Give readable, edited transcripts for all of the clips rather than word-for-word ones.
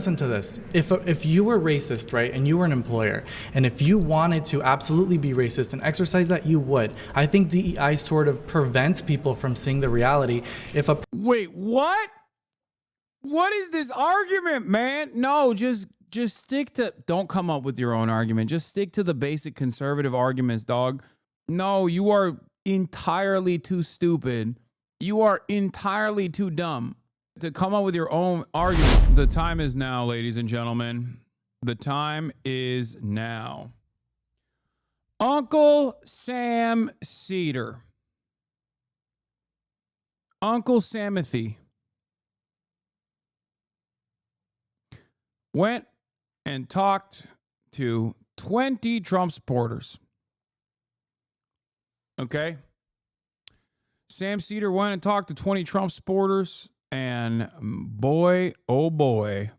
listen to this. If you were racist, right, and you were an employer, and if you wanted to absolutely be racist and exercise that, you would. I think DEI sort of prevents people from seeing the reality. Wait, what? What is this argument, man? No, just stick to, don't come up with your own argument. Just stick to the basic conservative arguments, dog. No, you are entirely too stupid. You are entirely too dumb to come up with your own argument. The time is now, ladies and gentlemen. The time is now. Uncle Sam Cedar. Uncle Samothy went and talked to 20 Trump supporters. Okay? Sam Cedar went and talked to 20 Trump supporters, and boy, oh boy,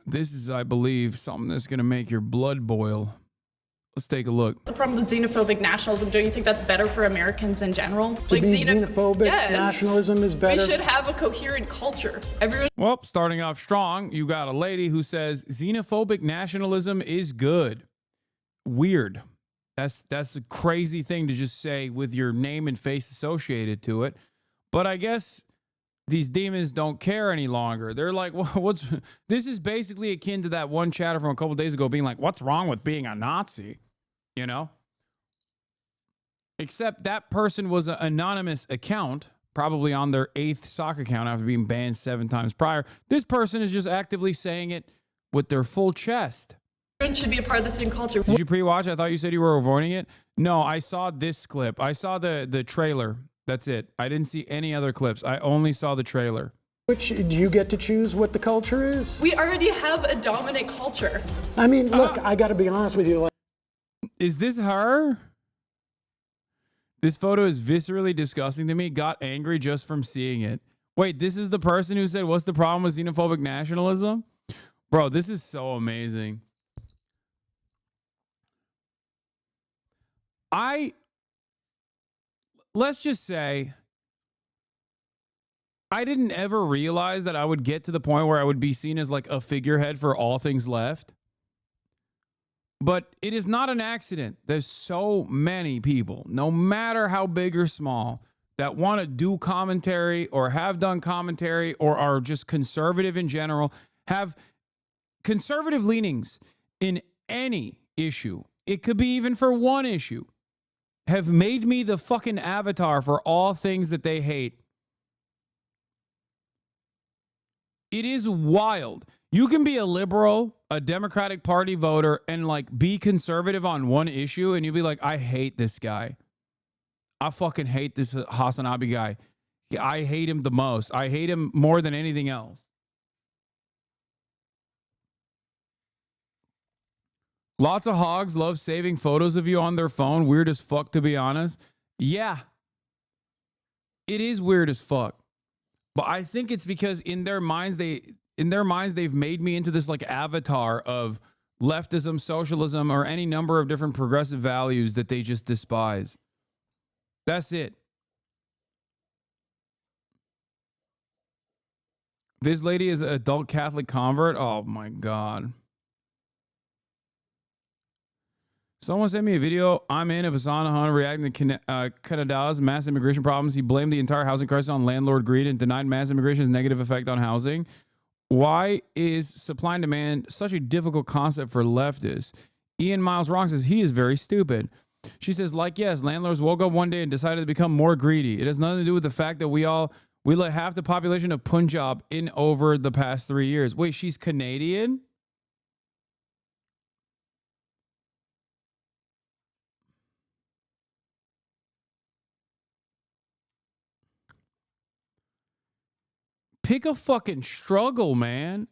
this is, I believe, something that's going to make your blood boil. Let's take a look. The problem with xenophobic nationalism, don't you think that's better for Americans in general? Like xenophobic nationalism is better. We should have a coherent culture. Everyone. Well, starting off strong, you got a lady who says xenophobic nationalism is good. Weird. That's a crazy thing to just say with your name and face associated to it. But I guess these demons don't care any longer. They're like, well, this is basically akin to that one chatter from a couple days ago being like, what's wrong with being a Nazi? You know? Except that person was an anonymous account, probably on their 8th sock account after being banned 7 times prior. This person is just actively saying it with their full chest. Everyone should be a part of the same culture. Did you pre-watch? I thought you said you were avoiding it. No, I saw this clip. I saw the trailer. That's it. I didn't see any other clips. I only saw the trailer. Which, do you get to choose what the culture is? We already have a dominant culture. I mean, look, I got to be honest with you. Is this her? This photo is viscerally disgusting to me. Got angry just from seeing it. Wait, this is the person who said, what's the problem with xenophobic nationalism? Bro, this is so amazing. Let's just say, I didn't ever realize that I would get to the point where I would be seen as like a figurehead for all things left. But it is not an accident. There's so many people, no matter how big or small, that want to do commentary or have done commentary or are just conservative in general, have conservative leanings in any issue. It could be even for one issue. Have made me the fucking avatar for all things that they hate. It is wild. You can be a liberal, a Democratic Party voter, and like be conservative on one issue, and you'll be like, I hate this guy. I fucking hate this HasanAbi guy. I hate him the most. I hate him more than anything else. Lots of hogs love saving photos of you on their phone. Weird as fuck, to be honest. Yeah. It is weird as fuck. But I think it's because in their minds they've made me into this like avatar of leftism, socialism, or any number of different progressive values that they just despise. That's it. This lady is an adult Catholic convert. Oh my God. Someone sent me a video I'm in of Hasan reacting to Canada's mass immigration problems. He blamed the entire housing crisis on landlord greed and denied mass immigration's negative effect on housing. Why is supply and demand such a difficult concept for leftists? Ian Miles Wrong says he is very stupid. She says, like, yes, landlords woke up one day and decided to become more greedy. It has nothing to do with the fact that we let half the population of Punjab in over the past 3 years. Wait, she's Canadian? Pick a fucking struggle, man.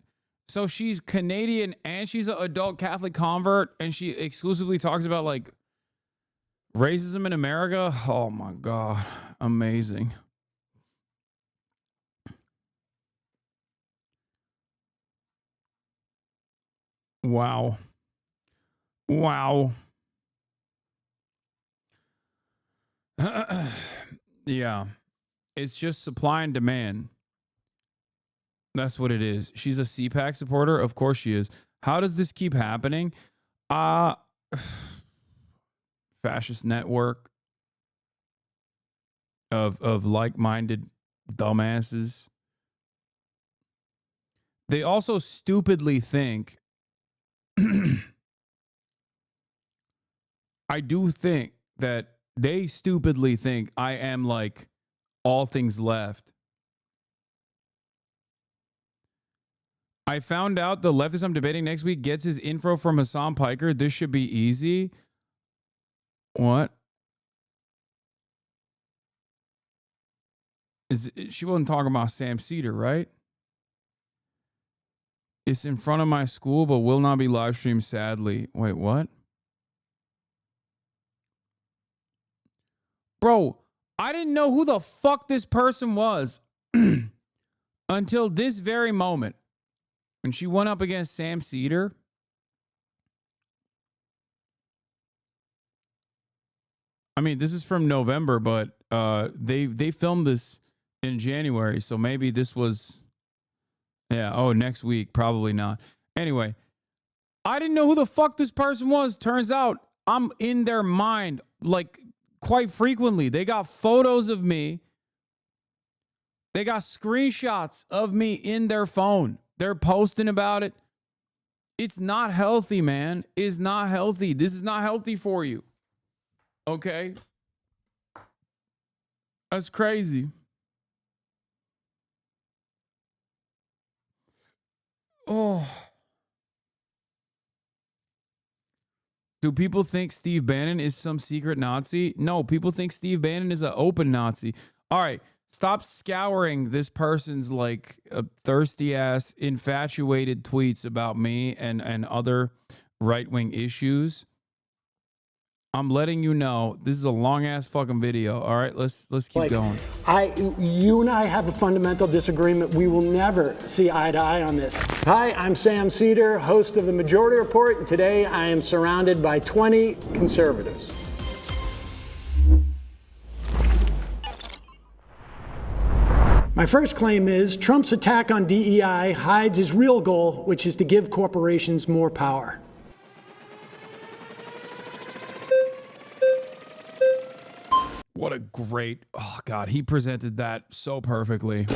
So she's Canadian and she's an adult Catholic convert and she exclusively talks about like racism in America. Oh my God. Amazing. Wow. Wow. Yeah. It's just supply and demand. That's what it is. She's a CPAC supporter. Of course she is. How does this keep happening? Fascist network of like-minded dumbasses. They also stupidly think, I do think that they stupidly think I am like all things left. I found out the leftist I'm debating next week gets his info from Hassan Piker. This should be easy. What? She wasn't talking about Sam Cedar, right? It's in front of my school, but will not be live streamed, sadly. Wait, what? Bro, I didn't know who the fuck this person was until this very moment. When she went up against Sam Cedar. I mean, this is from November, but they filmed this in January, so maybe this was, next week, probably not. Anyway, I didn't know who the fuck this person was. Turns out I'm in their mind, like, quite frequently. They got photos of me. They got screenshots of me in their phone. They're posting about it. It's not healthy, man. It's not healthy. This is not healthy for you. Okay? That's crazy. Oh. Do people think Steve Bannon is some secret Nazi? No, people think Steve Bannon is an open Nazi. All right. Stop scouring this person's like thirsty ass, infatuated tweets about me and other right-wing issues. I'm letting you know this is a long ass fucking video. All right, let's keep going. You and I have a fundamental disagreement. We will never see eye to eye on this. Hi, I'm Sam Cedar, host of the Majority Report, and today I am surrounded by 20 conservatives. My first claim is Trump's attack on DEI hides his real goal, which is to give corporations more power. What a great, oh God, he presented that so perfectly.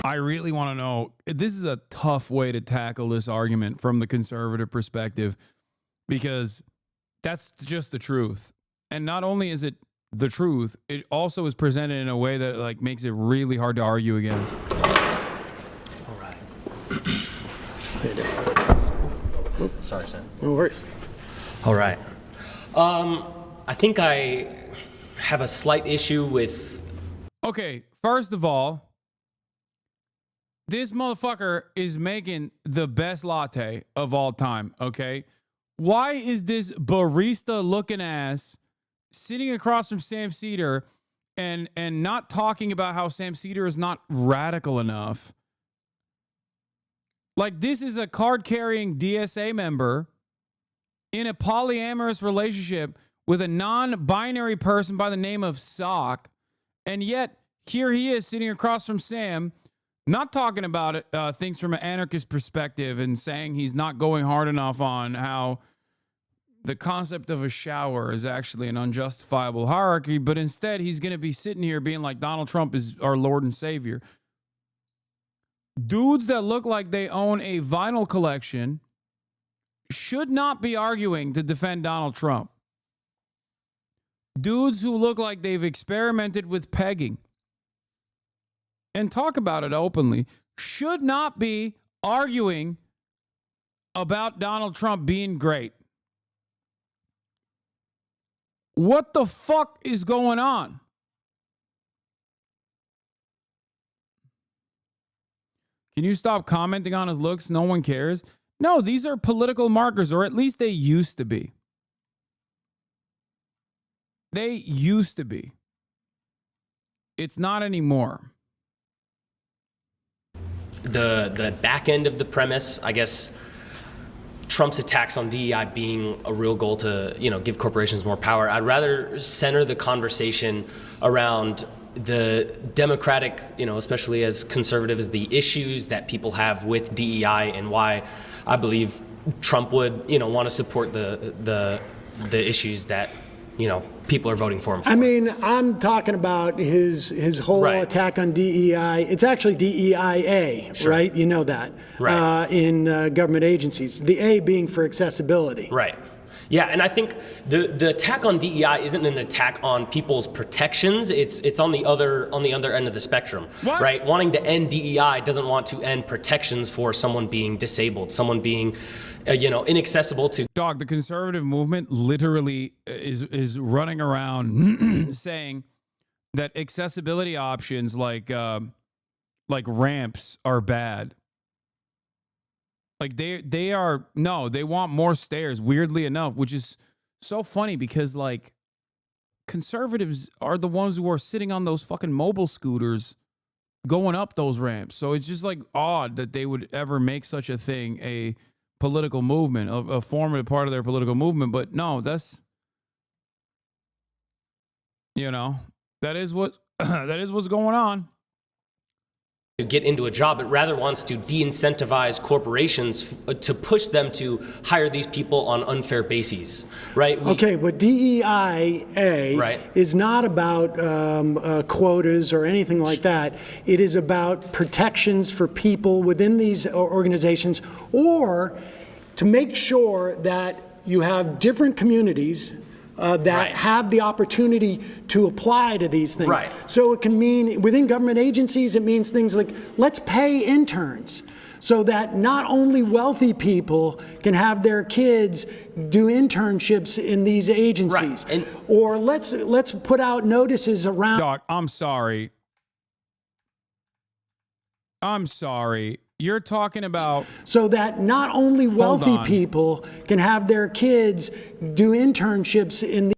I really want to know, this is a tough way to tackle this argument from the conservative perspective, because that's just the truth. And not only is it the truth, it also is presented in a way that like makes it really hard to argue against. All right. Oops, sorry, Sam. No worries. All right. I think I have a slight issue with... Okay, first of all, this motherfucker is making the best latte of all time, okay? Why is this barista-looking ass sitting across from Sam Cedar and not talking about how Sam Cedar is not radical enough? Like, this is a card-carrying DSA member in a polyamorous relationship with a non-binary person by the name of Sock, and yet here he is sitting across from Sam, not talking about it, things from an anarchist perspective and saying he's not going hard enough on how the concept of a shower is actually an unjustifiable hierarchy, but instead he's going to be sitting here being like Donald Trump is our Lord and Savior. Dudes that look like they own a vinyl collection should not be arguing to defend Donald Trump. Dudes who look like they've experimented with pegging and talk about it openly should not be arguing about Donald Trump being great. What the fuck is going on? Can you stop commenting on his looks? No one cares. No, these are political markers, or at least they used to be. They used to be. It's not anymore. The back end of the premise, I guess, Trump's attacks on DEI being a real goal to, give corporations more power. I'd rather center the conversation around the Democratic, especially as conservatives, the issues that people have with DEI and why I believe Trump would, want to support the issues that, people are voting for him for. I mean, I'm talking about his whole attack on DEI. It's actually DEIA, right? You know that, in government agencies. The A being for accessibility. Right. Yeah, and I think the attack on DEI isn't an attack on people's protections. It's on the other end of the spectrum, right? Wanting to end DEI doesn't want to end protections for someone being disabled, someone being, inaccessible to. Dog, the conservative movement literally is running around saying that accessibility options like ramps are bad. Like they want more stairs, weirdly enough, which is so funny because like conservatives are the ones who are sitting on those fucking mobile scooters going up those ramps. So it's just like odd that they would ever make such a thing a political movement, a formative part of their political movement. But no, that's, that is what's going on. To get into a job, it rather wants to de-incentivize corporations to push them to hire these people on unfair bases, right? But DEIA is not about quotas or anything like that. It is about protections for people within these organizations, or to make sure that you have different communities that have the opportunity to apply to these things. Right. So it can mean, within government agencies, it means things like, let's pay interns so that not only wealthy people can have their kids do internships in these agencies. Right. Or let's put out notices around. Dog, I'm sorry. You're talking about so that not only wealthy people can have their kids do internships in the.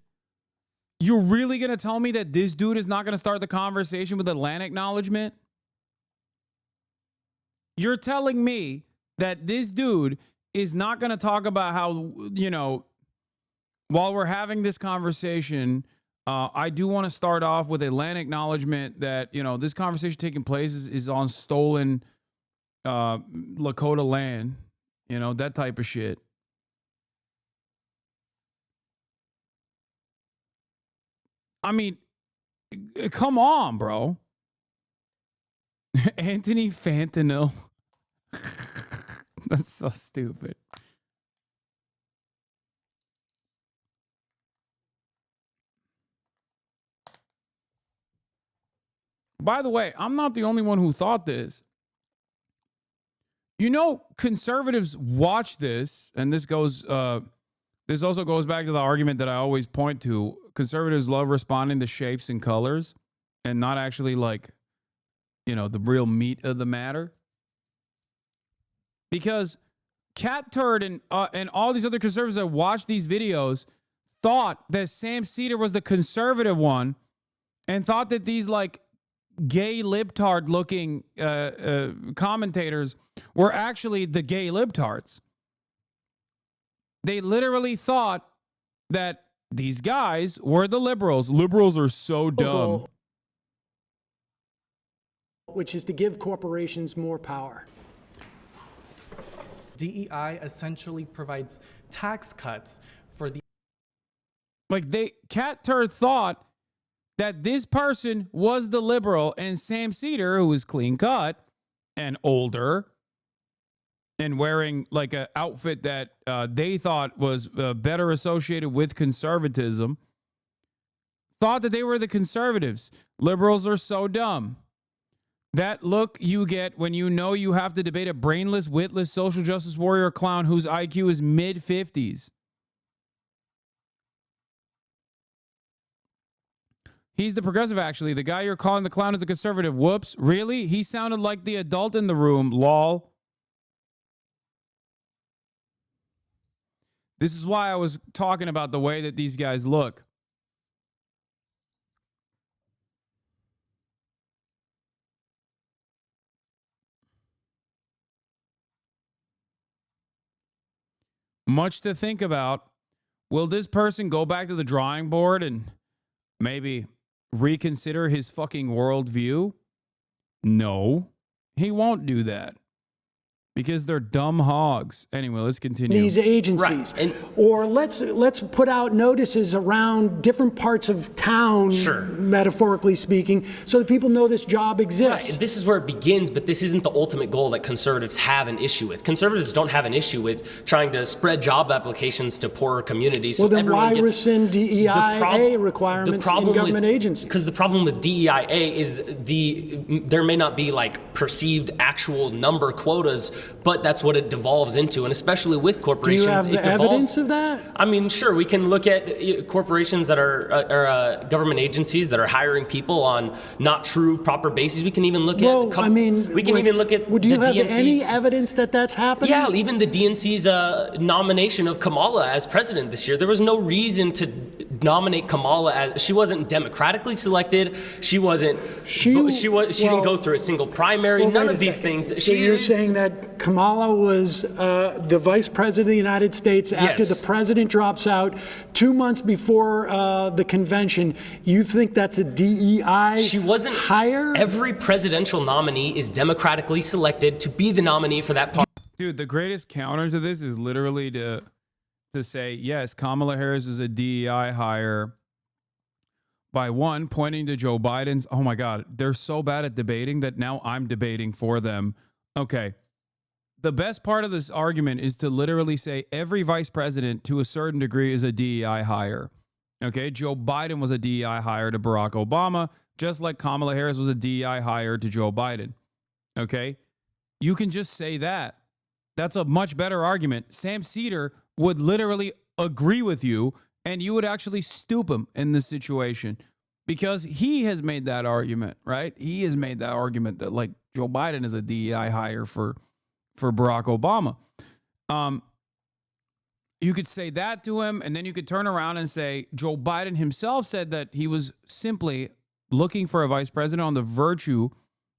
You're really going to tell me that this dude is not going to start the conversation with a land acknowledgement? You're telling me that this dude is not going to talk about how, while we're having this conversation, I do want to start off with a land acknowledgement that, this conversation taking place is on stolen Lakota land, that type of shit. I mean, come on, bro. Anthony Fentanyl. That's so stupid. By the way, I'm not the only one who thought this. Conservatives watch this, and this also goes back to the argument that I always point to. Conservatives love responding to shapes and colors and not actually the real meat of the matter. Because Cat Turd and all these other conservatives that watched these videos thought that Sam Cedar was the conservative one and thought that these gay libtard looking commentators were actually the gay libtards. They literally thought that these guys were the liberals. Liberals are so dumb. Which is to give corporations more power. DEI essentially provides tax cuts for the. Cat Turd thought that this person was the liberal, and Sam Cedar, who was clean cut and older and wearing an outfit that they thought was better associated with conservatism, thought that they were the conservatives. Liberals are so dumb. That look you get when you have to debate a brainless, witless, social justice warrior clown whose IQ is mid-50s. He's the progressive, actually. The guy you're calling the clown is a conservative. Whoops. Really? He sounded like the adult in the room. Lol. This is why I was talking about the way that these guys look. Much to think about. Will this person go back to the drawing board and maybe reconsider his fucking worldview? No, he won't do that. Because they're dumb hogs. Anyway, let's continue. These agencies. Right. Or let's put out notices around different parts of town, metaphorically speaking, so that people know this job exists. Right. This is where it begins, but this isn't the ultimate goal that conservatives have an issue with. Conservatives don't have an issue with trying to spread job applications to poorer communities. Well, so then why gets rescind DEIA requirements in government agencies? Because the problem with DEIA is there may not be like perceived actual number quotas, but that's what it devolves into, and especially with corporations. Do you have the evidence of that? I mean, sure, we can look at corporations that are government agencies that are hiring people on not true, proper bases. We can even look at. Even look at. Would you have DNC's, any evidence that that's happening? Yeah, even the DNC's nomination of Kamala as president this year. There was no reason to nominate Kamala as she wasn't democratically selected. She wasn't. She didn't go through a single primary. None of these things. So you're saying that Kamala was the vice president of the United States after the president drops out 2 months before the convention. You think that's a DEI She wasn't hire? Every presidential nominee is democratically selected to be the nominee for that party. Dude, the greatest counter to this is literally to say, yes, Kamala Harris is a DEI hire by one, pointing to Joe Biden's. Oh my God, they're so bad at debating that now I'm debating for them. Okay. The best part of this argument is to literally say every vice president to a certain degree is a DEI hire. Okay, Joe Biden was a DEI hire to Barack Obama, just like Kamala Harris was a DEI hire to Joe Biden. Okay, you can just say that. That's a much better argument. Sam Cedar would literally agree with you, and you would actually stoop him in this situation because he has made that argument, right? He has made that argument that like Joe Biden is a DEI hire for Barack Obama. You could say that to him, and then you could turn around and say Joe Biden himself said that he was simply looking for a vice president on the virtue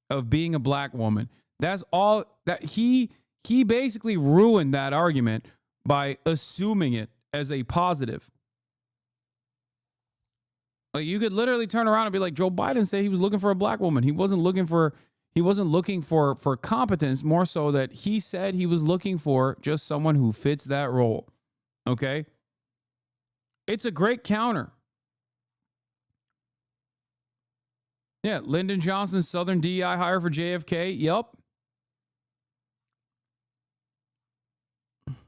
of being a black woman. That's all that he basically ruined that argument by assuming it as a positive. Like you could literally turn around and be like, Joe Biden said he was looking for a black woman. He wasn't looking for competence, more so that he said he was looking for just someone who fits that role. Okay? It's a great counter. Yeah, Lyndon Johnson, Southern DEI hire for JFK. Yup.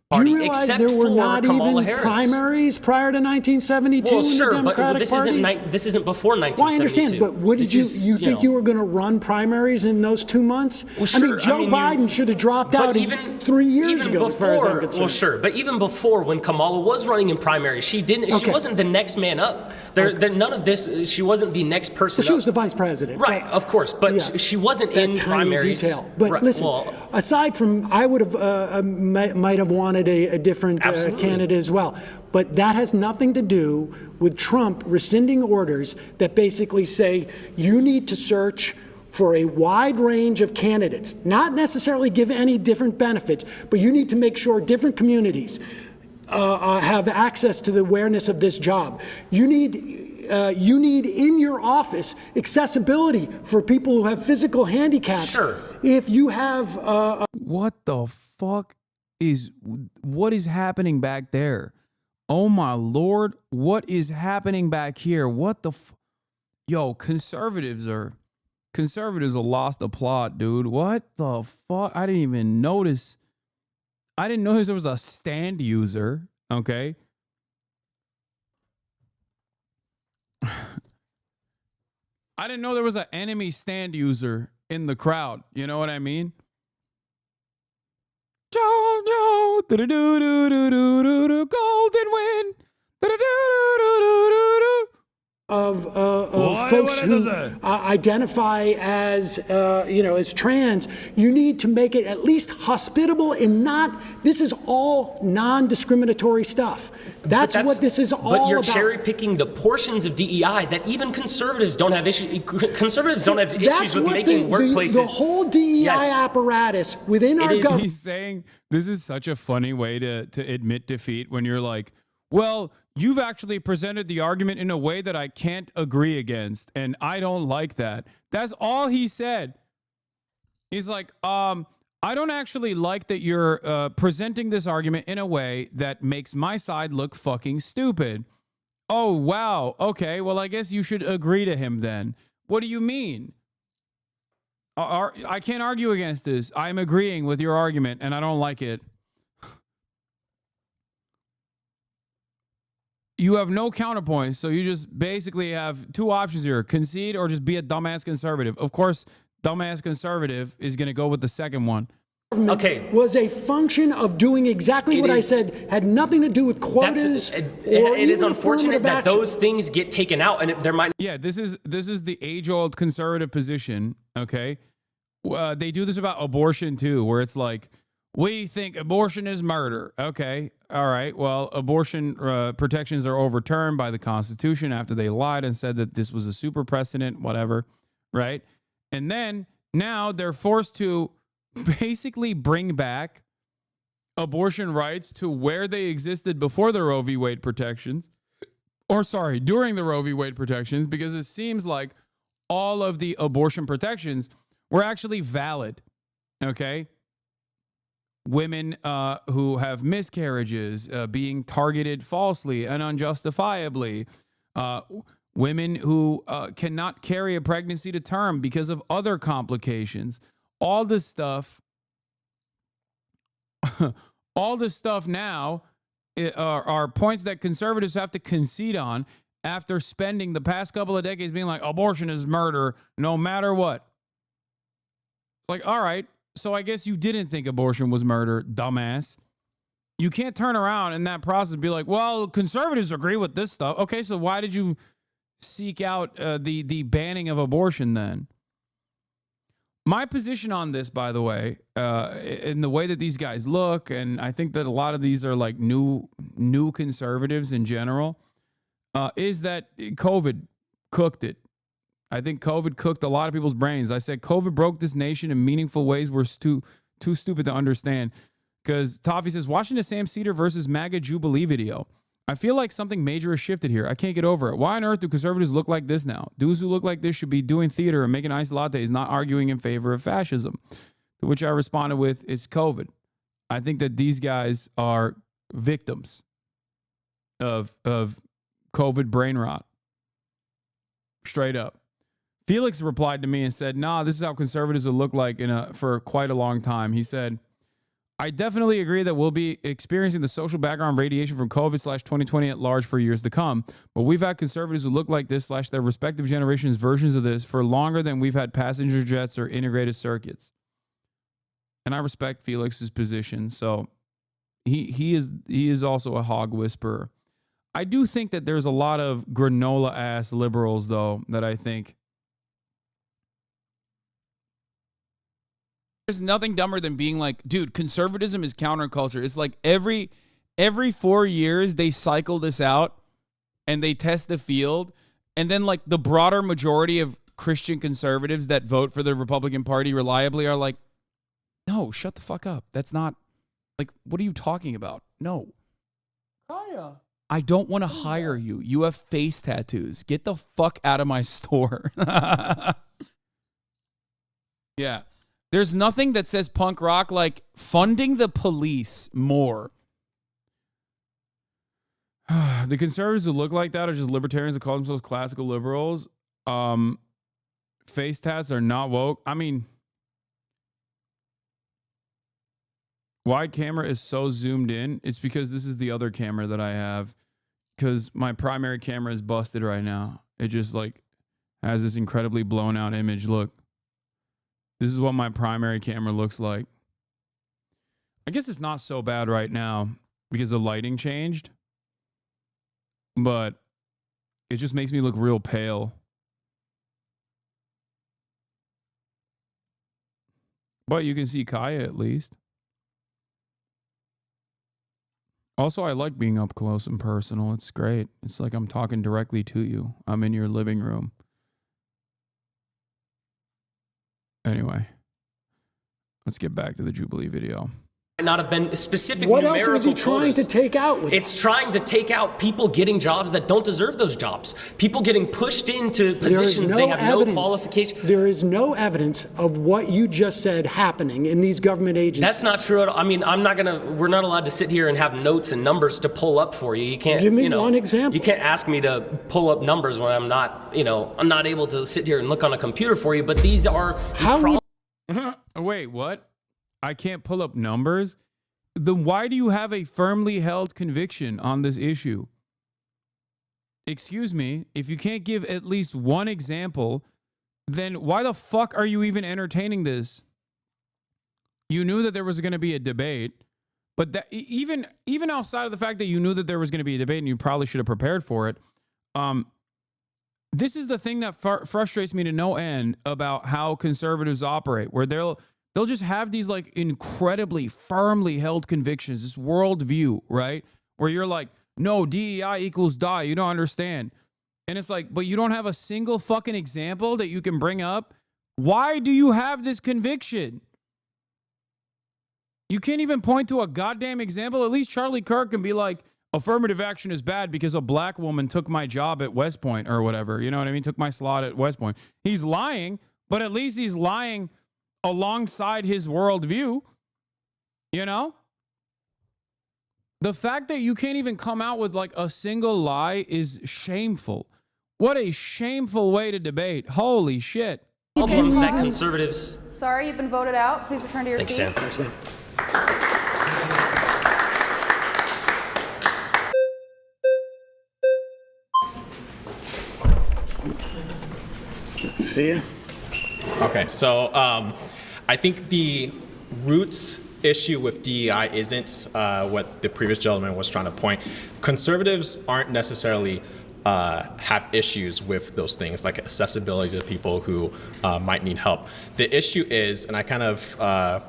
Do you realize there were not even primaries prior to 1972 in the Democratic Party? This isn't before 1972. Well, I understand, but what did you think you were going to run primaries in those 2 months? Well, sure. I mean, Joe Biden should have dropped out even 3 years ago, as far as I'm concerned. Well, sure, but even before, when Kamala was running in primaries, she didn't. Okay. She wasn't the next man up. None of this. She wasn't the next person. Well, she was the vice president, right? Of course, but she wasn't in primaries. Detail. But listen, aside from, I would have might have wanted a different candidate as well. But that has nothing to do with Trump rescinding orders that basically say you need to search for a wide range of candidates, not necessarily give any different benefits, but you need to make sure different communities have access to the awareness of this job. You need in your office accessibility for people who have physical handicaps. Sure. If you have what the fuck is happening back there? Oh my Lord, what is happening back here? What the yo, conservatives are lost the plot, dude. What the fuck? I didn't even notice. I didn't notice there was a stand user, okay? I didn't know there was an enemy stand user in the crowd. You know what I mean? Golden win. Of folks who identify as as trans, you need to make it at least hospitable and not. This is all non-discriminatory stuff. That's what this is all about. But you're cherry picking the portions of DEI that even conservatives don't have issues. Conservatives don't have issues with making workplaces. The whole DEI apparatus within our government. He's saying this is such a funny way to admit defeat when you're like, well, you've actually presented the argument in a way that I can't agree against, and I don't like that. That's all he said. He's like, I don't actually like that you're presenting this argument in a way that makes my side look fucking stupid. Oh, wow. Okay, well, I guess you should agree to him then. What do you mean? I can't argue against this. I'm agreeing with your argument, and I don't like it. You have no counterpoints, so you just basically have two options here. Concede or just be a dumbass conservative. Of course, dumbass conservative is going to go with the second one. Okay. Was a function of doing exactly what I said, had nothing to do with quotas. It is unfortunate that those things get taken out, and there might. Yeah, this is the age-old conservative position. Okay, they do this about abortion too, where it's like, we think abortion is murder. Okay, all right. Well, abortion protections are overturned by the Constitution after they lied and said that this was a super precedent, whatever, right? And then now they're forced to basically bring back abortion rights to where they existed before the Roe v. Wade protections, or sorry, during the Roe v. Wade protections, because it seems like all of the abortion protections were actually valid. Okay. Women who have miscarriages being targeted falsely and unjustifiably, women who cannot carry a pregnancy to term because of other complications. All this stuff now are points that conservatives have to concede on after spending the past couple of decades being like, abortion is murder no matter what. It's like, all right, so I guess you didn't think abortion was murder, dumbass. You can't turn around in that process and be like, well, conservatives agree with this stuff. Okay, so why did you seek out the banning of abortion then? My position on this, by the way, in the way that these guys look, and I think that a lot of these are like new conservatives in general, is that COVID cooked it. I think COVID cooked a lot of people's brains. I said COVID broke this nation in meaningful ways we're too stupid to understand. Because Toffee says, watching the Sam Cedar versus MAGA Jubilee video, I feel like something major has shifted here. I can't get over it. Why on earth do conservatives look like this now? Dudes who look like this should be doing theater and making iced lattes, not arguing in favor of fascism. To which I responded with, it's COVID. I think that these guys are victims of COVID brain rot. Straight up. Felix replied to me and said, nah, this is how conservatives will look like for quite a long time. He said, I definitely agree that we'll be experiencing the social background radiation from COVID/2020 at large for years to come. But we've had conservatives who look like this / their respective generations' versions of this for longer than we've had passenger jets or integrated circuits. And I respect Felix's position. So he is also a hog whisperer. I do think that there's a lot of granola ass liberals, though, that I think there's nothing dumber than being like, dude, conservatism is counterculture. It's like every 4 years they cycle this out and they test the field. And then like the broader majority of Christian conservatives that vote for the Republican Party reliably are like, no, shut the fuck up. That's not like, what are you talking about? No. Kaya. I don't want to hire you. You have face tattoos. Get the fuck out of my store. Yeah. There's nothing that says punk rock like funding the police more. The conservatives who look like that are just libertarians who call themselves classical liberals. Face tats are not woke. I mean, why camera is so zoomed in? It's because this is the other camera that I have. Because my primary camera is busted right now. It just like has this incredibly blown out image. Look. This is what my primary camera looks like. I guess it's not so bad right now because the lighting changed. But it just makes me look real pale. But you can see Kaya at least. Also, I like being up close and personal. It's great. It's like I'm talking directly to you. I'm in your living room. Anyway, let's get back to the Jubilee video. not have been specific What numerical else was he trying quotas. to take out with It's trying to take out people getting jobs that don't deserve those jobs. People getting pushed into positions they have no qualification. There is no evidence of what you just said happening in these government agencies. That's not true at all. I mean, we're not allowed to sit here and have notes and numbers to pull up for you. You can't, Give me one example. You can't ask me to pull up numbers when I'm not able to sit here and look on a computer for you, but these are Wait, what? I can't pull up numbers? Then why do you have a firmly held conviction on this issue? Excuse me, if you can't give at least one example, then why the fuck are you even entertaining this? You knew that there was going to be a debate, but that even outside of the fact that you knew that there was going to be a debate and you probably should have prepared for it, this is the thing that frustrates me to no end about how conservatives operate, where they'll just have these like incredibly firmly held convictions, this worldview, right? Where you're like, no, DEI equals die. You don't understand. And it's like, but you don't have a single fucking example that you can bring up. Why do you have this conviction? You can't even point to a goddamn example. At least Charlie Kirk can be like, affirmative action is bad because a black woman took my job at West Point or whatever. You know what I mean? Took my slot at West Point. He's lying, but at least he's lying alongside his worldview. You know? The fact that you can't even come out with like a single lie is shameful. What a shameful way to debate. Holy shit. Problems that conservatives. Sorry, you've been voted out. Please return to your Thanks, seat. Sam. Thanks, man. See ya. Okay, so I think the roots issue with DEI isn't what the previous gentleman was trying to point. Conservatives aren't necessarily have issues with those things like accessibility to people who might need help. The issue is, and I kind of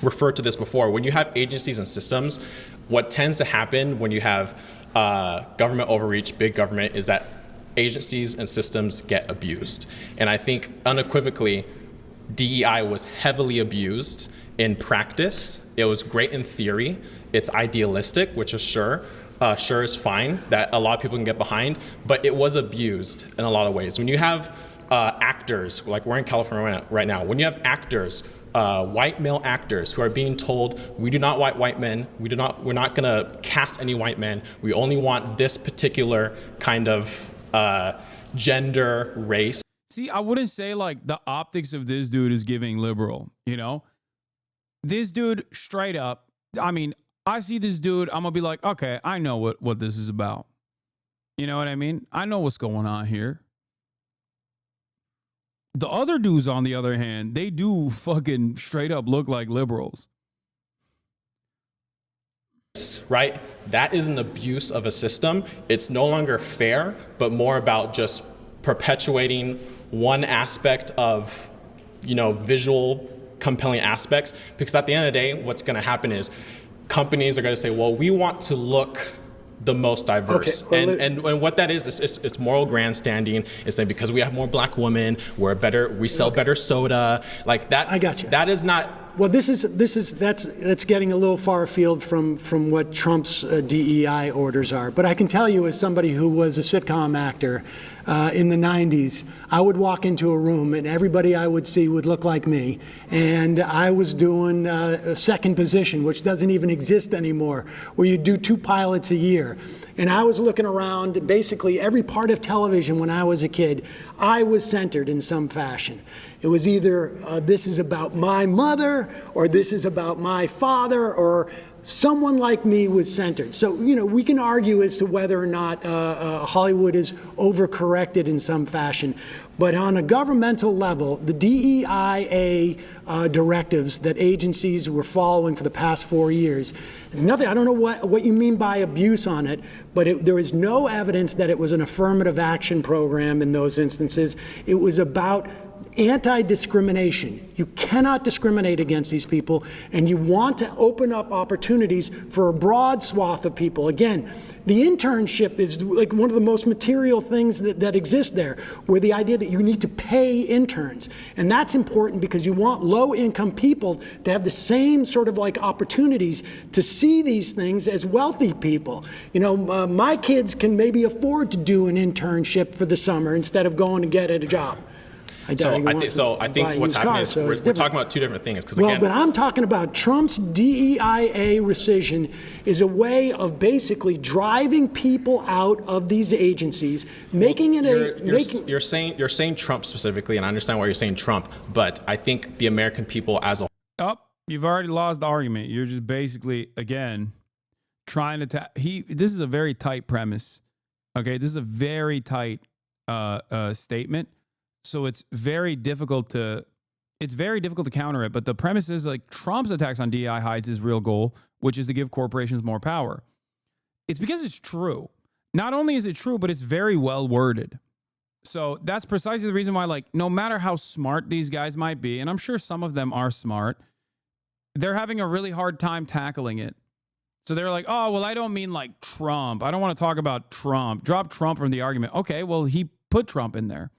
referred to this before, when you have agencies and systems, what tends to happen when you have government overreach, big government, is that agencies and systems get abused. And I think unequivocally, DEI was heavily abused in practice. It was great in theory. It's idealistic, which is sure is fine, that a lot of people can get behind, but it was abused in a lot of ways. When you have actors, like we're in California right now, when you have actors, white male actors who are being told, we do not want white men, we're not gonna cast any white men, we only want this particular kind of gender, race. See, I wouldn't say like the optics of this dude is giving liberal, you know? This dude straight up, I mean, I see this dude, I'm gonna be like, okay, I know what this is about. You know what I mean? I know what's going on here. The other dudes, on the other hand, they do fucking straight up look like liberals. Right? That is an abuse of a system. It's no longer fair, but more about just perpetuating one aspect of, visual compelling aspects. Because at the end of the day, what's going to happen is companies are going to say, well, we want to look the most diverse. Okay, well, and what that is it's moral grandstanding. It's saying because we have more black women, we sell better soda. Like that. I got you. That is not. Well, that's getting a little far afield from what Trump's DEI orders are. But I can tell you, as somebody who was a sitcom actor in the 90s, I would walk into a room and everybody I would see would look like me. And I was doing a second position, which doesn't even exist anymore, where you do 2 pilots a year. And I was looking around basically every part of television when I was a kid. I was centered in some fashion. It was either this is about my mother, or this is about my father, or someone like me was centered. So, we can argue as to whether or not Hollywood is overcorrected in some fashion. But on a governmental level, the DEIA directives that agencies were following for the past 4 years, there's nothing, I don't know what you mean by abuse on it, but there is no evidence that it was an affirmative action program in those instances. It was about anti-discrimination. You cannot discriminate against these people, and you want to open up opportunities for a broad swath of people. Again, the internship is like one of the most material things that exist there, where the idea that you need to pay interns. And that's important because you want low-income people to have the same sort of like opportunities to see these things as wealthy people. You know, my kids can maybe afford to do an internship for the summer instead of going to get a job. I think what's happening is we're talking about two different things. But I'm talking about Trump's DEIA rescission is a way of basically driving people out of these agencies, making it you're saying Trump specifically, and I understand why you're saying Trump, but I think the American people as a whole. You've already lost the argument. You're just basically, again, trying to this is a very tight premise. Okay, this is a very tight statement. So it's very difficult to counter it. But the premise is like Trump's attacks on DEI hides his real goal, which is to give corporations more power. It's because it's true. Not only is it true, but it's very well worded. So that's precisely the reason why, like, no matter how smart these guys might be, and I'm sure some of them are smart, they're having a really hard time tackling it. So they're like, oh, well, I don't mean like Trump. I don't want to talk about Trump. Drop Trump from the argument. Okay, well, he put Trump in there.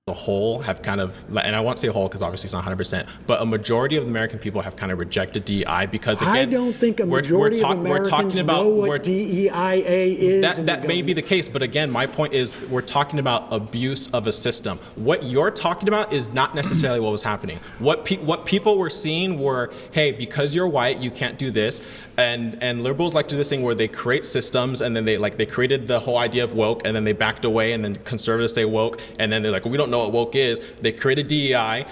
The whole have kind of, and I won't say whole because obviously it's not 100%, but a majority of the American people have kind of rejected DEI because, again, I don't think a majority of Americans know what DEIA is. That may be the case, but again, my point is we're talking about abuse of a system. What you're talking about is not necessarily what was happening. What people were seeing were, hey, because you're white, you can't do this, and liberals like to do this thing where they create systems, and then they created the whole idea of woke, and then they backed away, and then conservatives say woke, and then they're like, we don't know what woke is. They created DEI.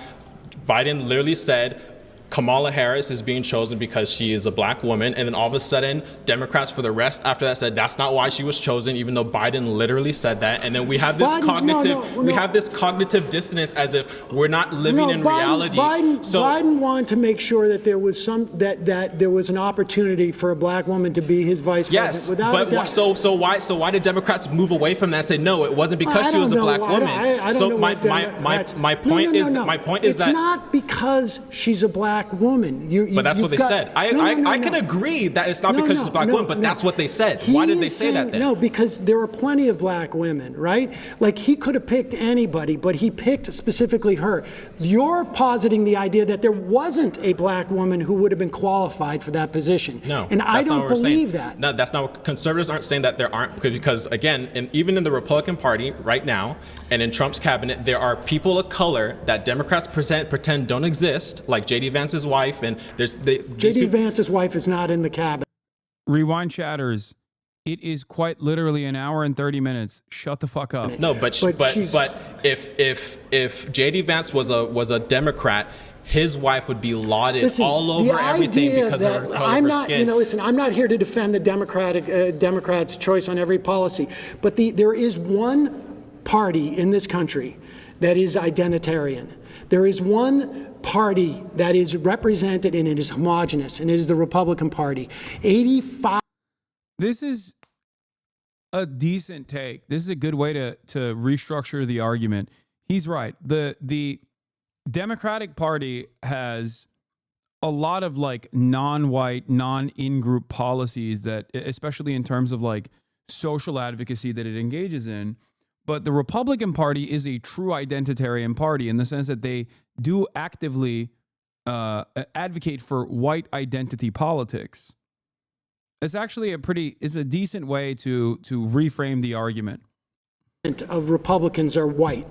Biden literally said Kamala Harris is being chosen because she is a black woman, and then all of a sudden Democrats for the rest after that said that's not why she was chosen, even though Biden literally said that. And then we have this cognitive dissonance as if we're not living in reality. Biden wanted to make sure that there was that there was an opportunity for a black woman to be his vice president. Yes, but so why did Democrats move away from that and say no, it wasn't because she was a black woman? I don't know my point is that it's not because she's a black woman. But that's what they said. I can agree that it's not because she's a black woman, but that's what they said. Why did they say that then? No, because there are plenty of black women, right? Like, he could have picked anybody, but he picked specifically her. You're positing the idea that there wasn't a black woman who would have been qualified for that position. No, and I don't believe that. No, that's not what conservatives aren't saying, that there aren't, because again, even in the Republican Party right now and in Trump's cabinet, there are people of color that Democrats pretend don't exist, like J.D. Vance's wife, and J.D. Vance's wife is not in the cabinet. Rewind chatters. It is quite literally an hour and 30 minutes. Shut the fuck up. No, but if J.D. Vance was a Democrat, his wife would be lauded all over everything because of her color of her skin. I'm not here to defend the Democrats' choice on every policy, but there is one party in this country that is identitarian. There is one party that is represented and it is homogenous, and it is the Republican Party. 85. This is a decent take. This is a good way to restructure the argument. He's right. The Democratic Party has a lot of like non-white, non-in-group policies that, especially in terms of like social advocacy that it engages in. But the Republican Party is a true identitarian party in the sense that they do actively advocate for white identity politics. It's actually it's a decent way to reframe the argument. Of Republicans are white.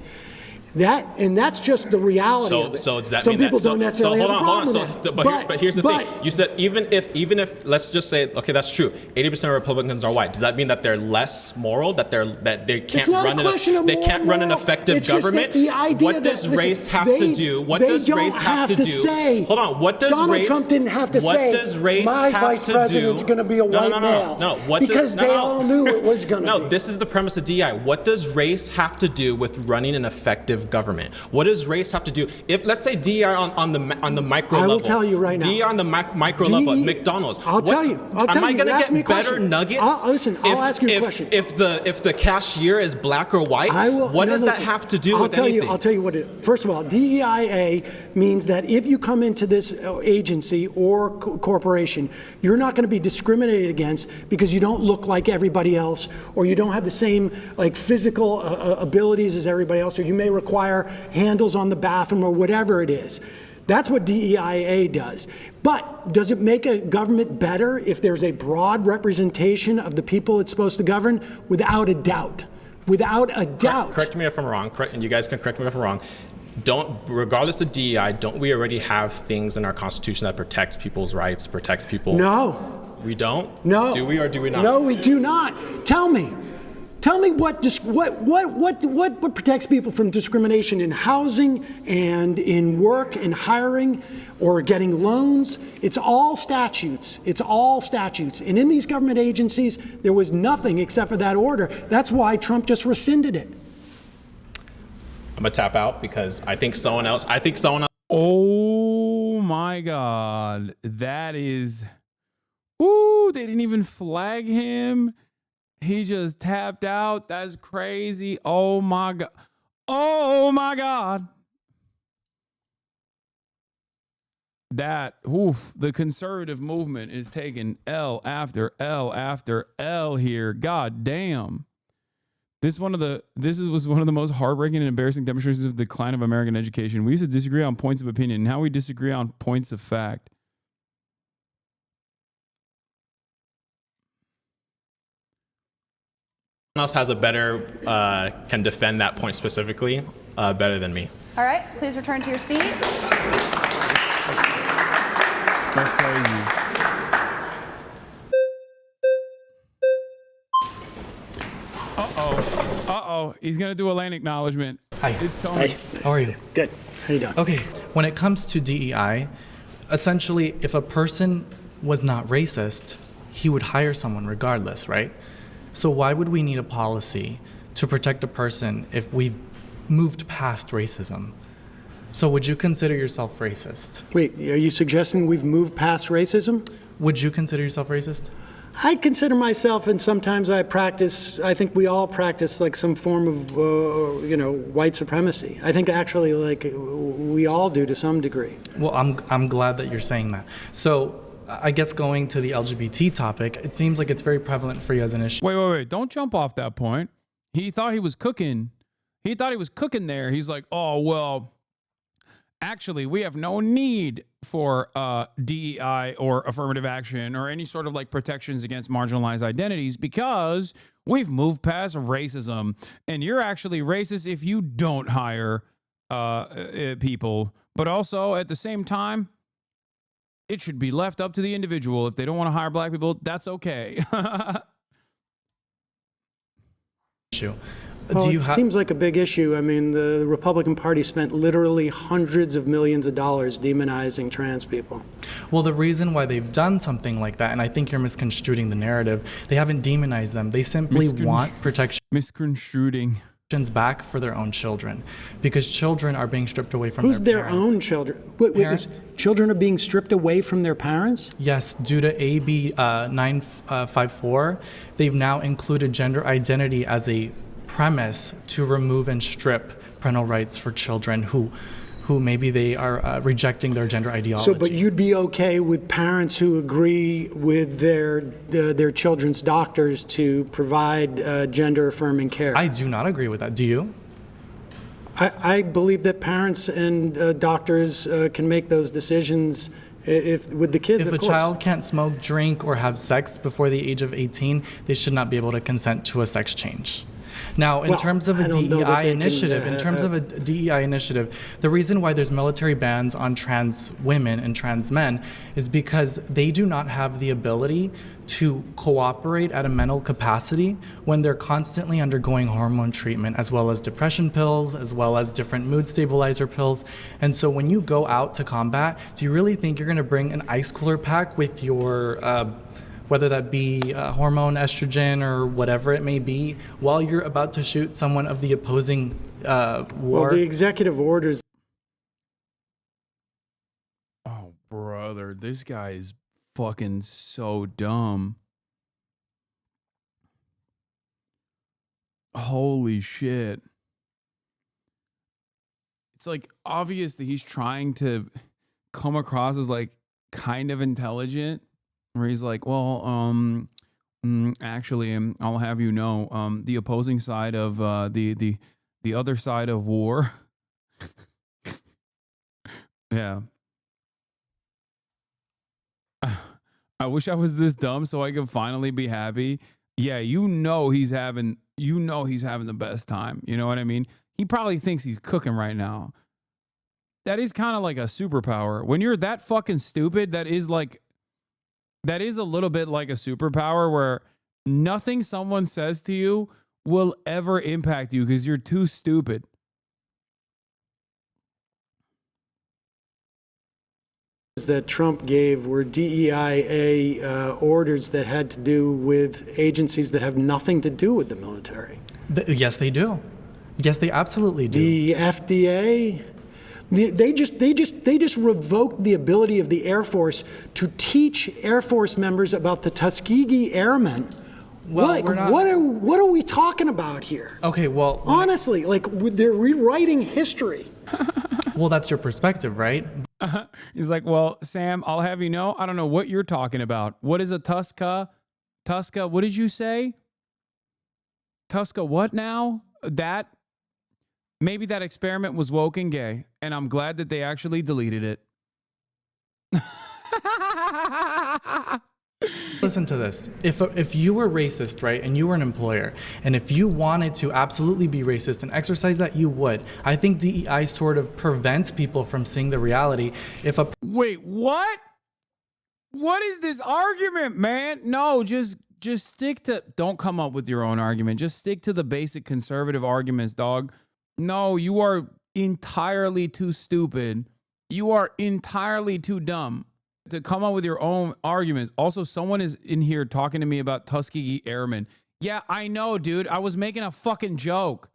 That's just the reality of it. So does that Some mean people that? don't necessarily have a problem with that. But here's the thing. You said even if let's just say, okay, that's true. 80% of Republicans are white. Does that mean that they're less moral? That they can't run an effective government? What does race have to do? What does race have to do? Hold on. What does Donald Trump didn't have to say my vice president's going to be a white male? No. Because they all knew it was going to be. No, this is the premise of DEI. What does race have to do with running an effective of government. What does race have to do? If let's say DEI on the micro level. I will tell you right now. DEI on the micro level at McDonald's. I'll tell you. Am I going to get better nuggets? I'll ask you a question. If the cashier is black or white, what does that have to do with anything? I'll tell you what it is. First of all, DEIA means that if you come into this agency or corporation, you're not going to be discriminated against because you don't look like everybody else, or you don't have the same physical abilities as everybody else, or you may require handles on the bathroom or whatever it is. That's what DEIA does. But does it make a government better if there's a broad representation of the people it's supposed to govern? Without a doubt. Without a doubt. Correct me if I'm wrong, and you guys can correct me if I'm wrong. Regardless of DEI, don't we already have things in our Constitution that protect people's rights, protects people? No. We don't? No. Do we or do we not? No, we do not. Tell me what protects people from discrimination in housing and in work and hiring or getting loans. It's all statutes. It's all statutes. And in these government agencies, there was nothing except for that order. That's why Trump just rescinded it. I'm gonna tap out because I think someone else. Oh my God. That is, ooh, they didn't even flag him. He just tapped out. That's crazy. Oh my God. Oh my God. The conservative movement is taking L after L after L here. God damn. This was one of the most heartbreaking and embarrassing demonstrations of the decline of American education. We used to disagree on points of opinion. Now we disagree on points of fact. Else has a better, can defend that point specifically better than me. All right, please return to your seat. That's crazy. Uh-oh. He's going to do a lane acknowledgement. Hi. It's Tony. Hi. How are you? Good. How you doing? Okay. When it comes to DEI, essentially, if a person was not racist, he would hire someone regardless, right? So why would we need a policy to protect a person if we've moved past racism? So would you consider yourself racist? Wait, are you suggesting we've moved past racism? Would you consider yourself racist? I consider myself, and sometimes I think we all practice some form of, white supremacy. I think actually we all do to some degree. Well, I'm glad that you're saying that. So I guess going to the LGBT topic, it seems like it's very prevalent for you as an issue. Wait. Don't jump off that point. He thought he was cooking. There. He's like, oh, well, actually, we have no need for DEI or affirmative action or any sort of protections against marginalized identities because we've moved past racism. And you're actually racist if you don't hire people. But also, at the same time, it should be left up to the individual. If they don't want to hire black people, that's okay. Well, it seems like a big issue. I mean, the Republican Party spent literally hundreds of millions of dollars demonizing trans people. Well, the reason why they've done something like that, and I think you're misconstruing the narrative, they haven't demonized them. They simply want protection. Misconstruing. Back for their own children, because children are being stripped away from Who's their parents. own children? Wait, children are being stripped away from their parents? Yes, due to AB 954, they've now included gender identity as a premise to remove and strip parental rights for children who maybe they are rejecting their gender ideology. So, but you'd be okay with parents who agree with their children's doctors to provide gender-affirming care? I do not agree with that. Do you? I believe that parents and doctors can make those decisions with the kids. If a child can't smoke, drink, or have sex before the age of 18, they should not be able to consent to a sex change. Now, in terms of a DEI initiative, the reason why there's military bans on trans women and trans men is because they do not have the ability to cooperate at a mental capacity when they're constantly undergoing hormone treatment, as well as depression pills, as well as different mood stabilizer pills. And so when you go out to combat, do you really think you're going to bring an ice cooler pack with your whether that be hormone, estrogen, or whatever it may be, while you're about to shoot someone of the opposing war. Well, the executive orders. Oh, brother, this guy is fucking so dumb. Holy shit. It's like obvious that he's trying to come across as like kind of intelligent, where he's like, well, actually, I'll have you know, the opposing side of the other side of war. Yeah. I wish I was this dumb so I could finally be happy. Yeah, he's having the best time. You know what I mean? He probably thinks he's cooking right now. That is kind of like a superpower. When you're that fucking stupid, that is a little bit like a superpower where nothing someone says to you will ever impact you because you're too stupid. That Trump gave were DEIA orders that had to do with agencies that have nothing to do with the military. Yes, they do. Yes, they absolutely do. The FDA, they just revoked the ability of the Air Force to teach Air Force members about the Tuskegee Airmen. Well, what are we talking about here? Okay, well, honestly, like they're rewriting history. Well, that's your perspective, right? He's like, well, Sam, I'll have you know, I don't know what you're talking about. What is a Tuska? What did you say? Tuska what now? Maybe that experiment was woke and gay, and I'm glad that they actually deleted it. Listen to this. If you were racist, right, and you were an employer, and if you wanted to absolutely be racist and exercise that, you would. I think DEI sort of prevents people from seeing the reality. Wait, what? What is this argument, man? No, just stick to, don't come up with your own argument. Just stick to the basic conservative arguments, dog. No, you are entirely too stupid. You are entirely too dumb to come up with your own arguments. Also, someone is in here talking to me about Tuskegee Airmen. Yeah, I know, dude. I was making a fucking joke.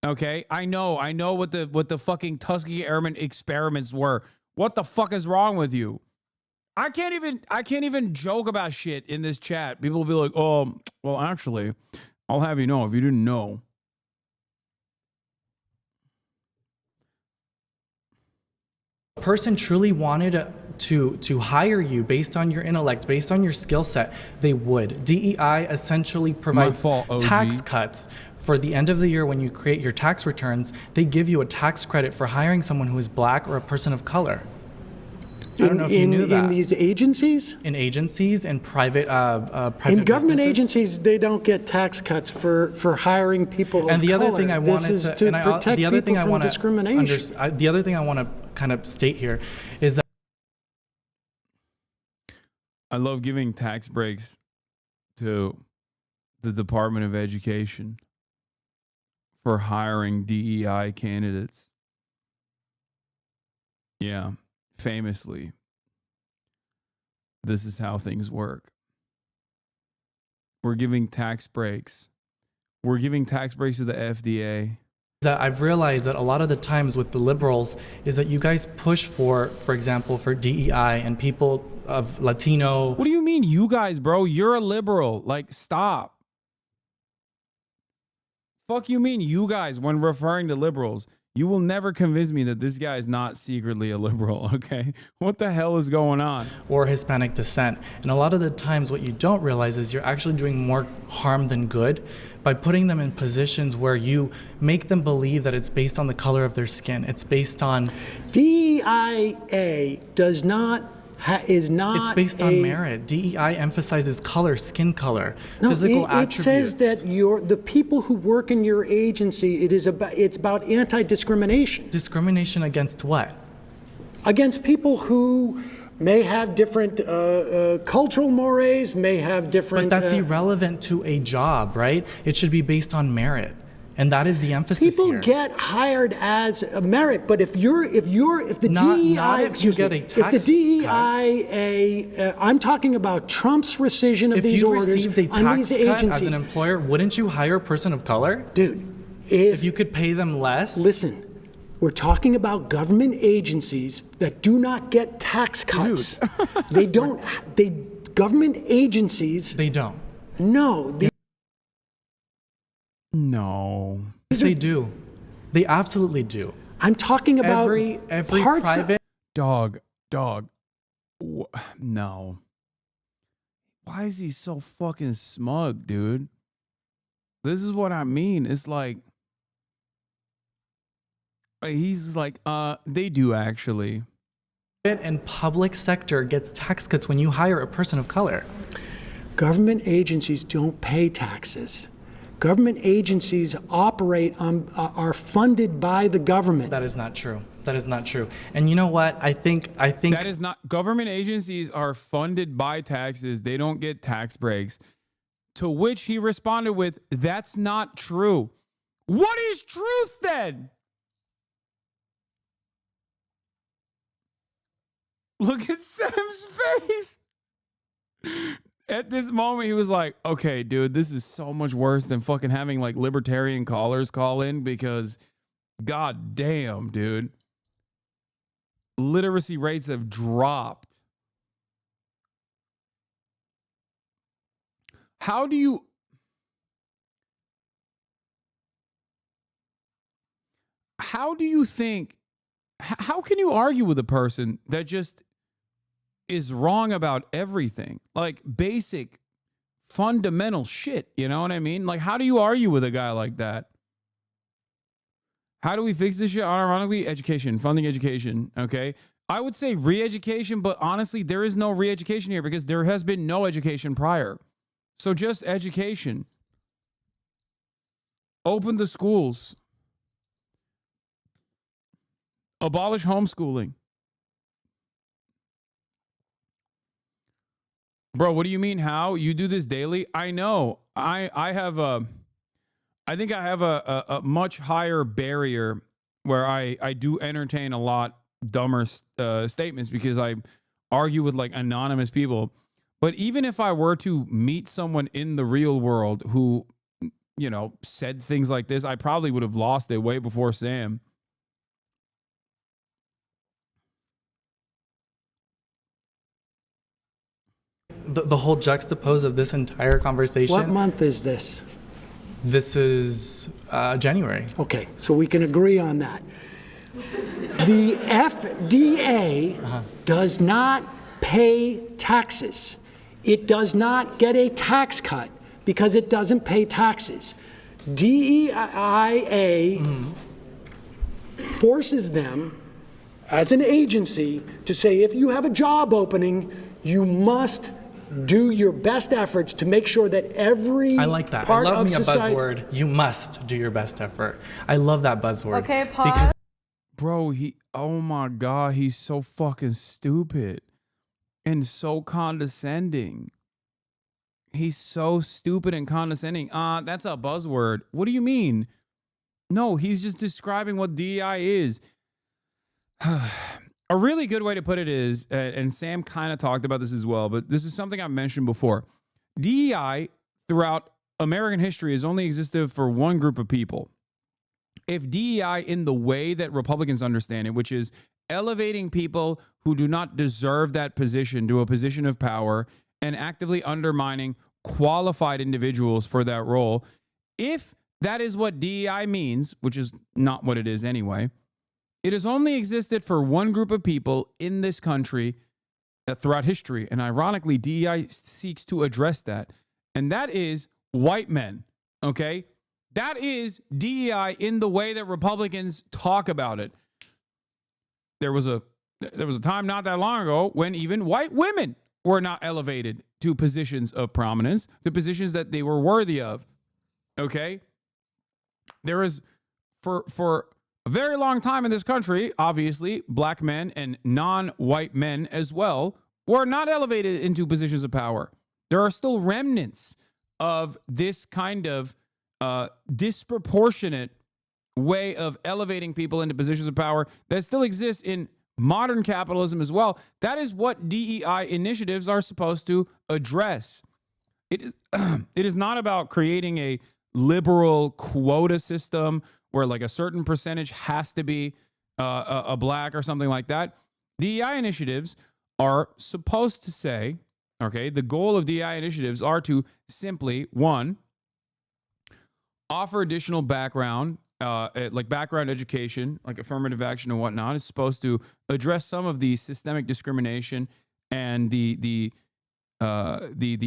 Okay, I know what the fucking Tuskegee Airmen experiments were. What the fuck is wrong with you? I can't even joke about shit in this chat. People will be like, "Oh, well, actually, I'll have you know if you didn't know." A person truly wanted to hire you based on your intellect, based on your skill set, they would. DEI essentially provides tax cuts for the end of the year. When you create your tax returns, they give you a tax credit for hiring someone who is black or a person of color. I don't know if you knew that. In these agencies? In agencies and private in government businesses. Agencies, they don't get tax cuts for hiring people and of the color. Other thing I wanted this is to protect people from discrimination. The other thing I want to kind of state here is that I love giving tax breaks to the Department of Education for hiring DEI candidates. Yeah. Famously, this is how things work. We're giving tax breaks. We're giving tax breaks to the FDA. That I've realized that a lot of the times with the liberals is that you guys push for example, for DEI and people of Latino. What do you mean, you guys, bro? You're a liberal. Like, stop. Fuck you mean, you guys, when referring to liberals. You will never convince me that this guy is not secretly a liberal, okay? What the hell is going on? Or Hispanic descent. And a lot of the times what you don't realize is you're actually doing more harm than good by putting them in positions where you make them believe that it's based on the color of their skin. It's based on... DEIA does not... is not. It's based on merit. DEI emphasizes color, skin color, no, physical attributes. It says that the people who work in your agency, it's about anti-discrimination. Discrimination against what? Against people who may have different cultural mores, may have different. But that's irrelevant to a job, right? It should be based on merit. And that is the emphasis People here. get hired as a merit, but if the Not DEI, if you get a if the tax DEI, I'm talking about Trump's rescission of If these you orders received a on these tax cut as agencies. an employer, wouldn't you hire a person of color? Dude, If you could pay them less? listen, we're talking about government agencies that do not get tax cuts. They don't. Government agencies. They don't. No. No. Yes, they do. They absolutely do. I'm talking about Every parts private. Dog. No. Why is he so fucking smug, dude? This is what I mean. It's like, he's like, they do actually. And public sector gets tax cuts when you hire a person of color. Government agencies don't pay taxes. Government agencies operate are funded by the government. That is not true. That is not true. And you know what? I think That is not. Government agencies are funded by taxes. They don't get tax breaks. To which he responded with, "That's not true." What is truth then? Look at Sam's face. At this moment, he was like, okay, dude, this is so much worse than fucking having like libertarian callers call in, because god damn, dude. Literacy rates have dropped. How do you think, how can you argue with a person that just is wrong about everything? Like basic, fundamental shit, you know what I mean? Like, how do you argue with a guy like that? How do we fix this shit? Ironically, education, funding education, okay? I would say re-education, but honestly, there is no re-education here because there has been no education prior. So just education. Open the schools. Abolish homeschooling. Bro, what do you mean how? You do this daily? I know. I think I have a much higher barrier where I do entertain a lot dumber statements because I argue with like anonymous people. But even if I were to meet someone in the real world who, you know, said things like this, I probably would have lost it way before Sam. The whole juxtapose of this entire conversation. What month is this? This is January. Okay, so we can agree on that. The FDA does not pay taxes. It does not get a tax cut because it doesn't pay taxes. DEIA forces them as an agency to say, if you have a job opening, you must do your best efforts to make sure that every I like that. part I love of me a society. buzzword. You must do your best effort. I love that buzzword. Okay, pause. Because Bro, oh my God, he's so fucking stupid and so condescending. He's so stupid and condescending. That's a buzzword. What do you mean? No, he's just describing what DEI is. A really good way to put it is, and Sam kind of talked about this as well, but this is something I've mentioned before. DEI throughout American history has only existed for one group of people. If DEI in the way that Republicans understand it, which is elevating people who do not deserve that position to a position of power and actively undermining qualified individuals for that role, if that is what DEI means, which is not what it is anyway, it has only existed for one group of people in this country throughout history. And ironically, DEI seeks to address that. And that is white men, okay? That is DEI in the way that Republicans talk about it. There was a time not that long ago when even white women were not elevated to positions of prominence, to positions that they were worthy of, okay? There is, for a very long time in this country, obviously, black men and non-white men as well were not elevated into positions of power. There are still remnants of this kind of disproportionate way of elevating people into positions of power that still exists in modern capitalism as well. That is what DEI initiatives are supposed to address. It is not about creating a liberal quota system where like a certain percentage has to be a black or something like that. DEI initiatives are supposed to say, okay, the goal of DEI initiatives are to simply, one, offer additional background, like background education, like affirmative action and whatnot. Is supposed to address some of the systemic discrimination and the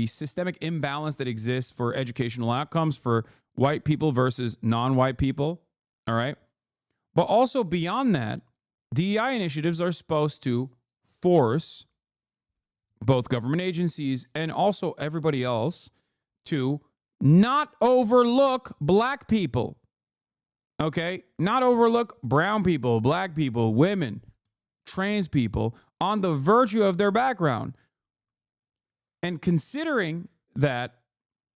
systemic imbalance that exists for educational outcomes for white people versus non-white people. All right. But also beyond that, DEI initiatives are supposed to force both government agencies and also everybody else to not overlook black people. Okay? Not overlook brown people, black people, women, trans people on the virtue of their background. And considering that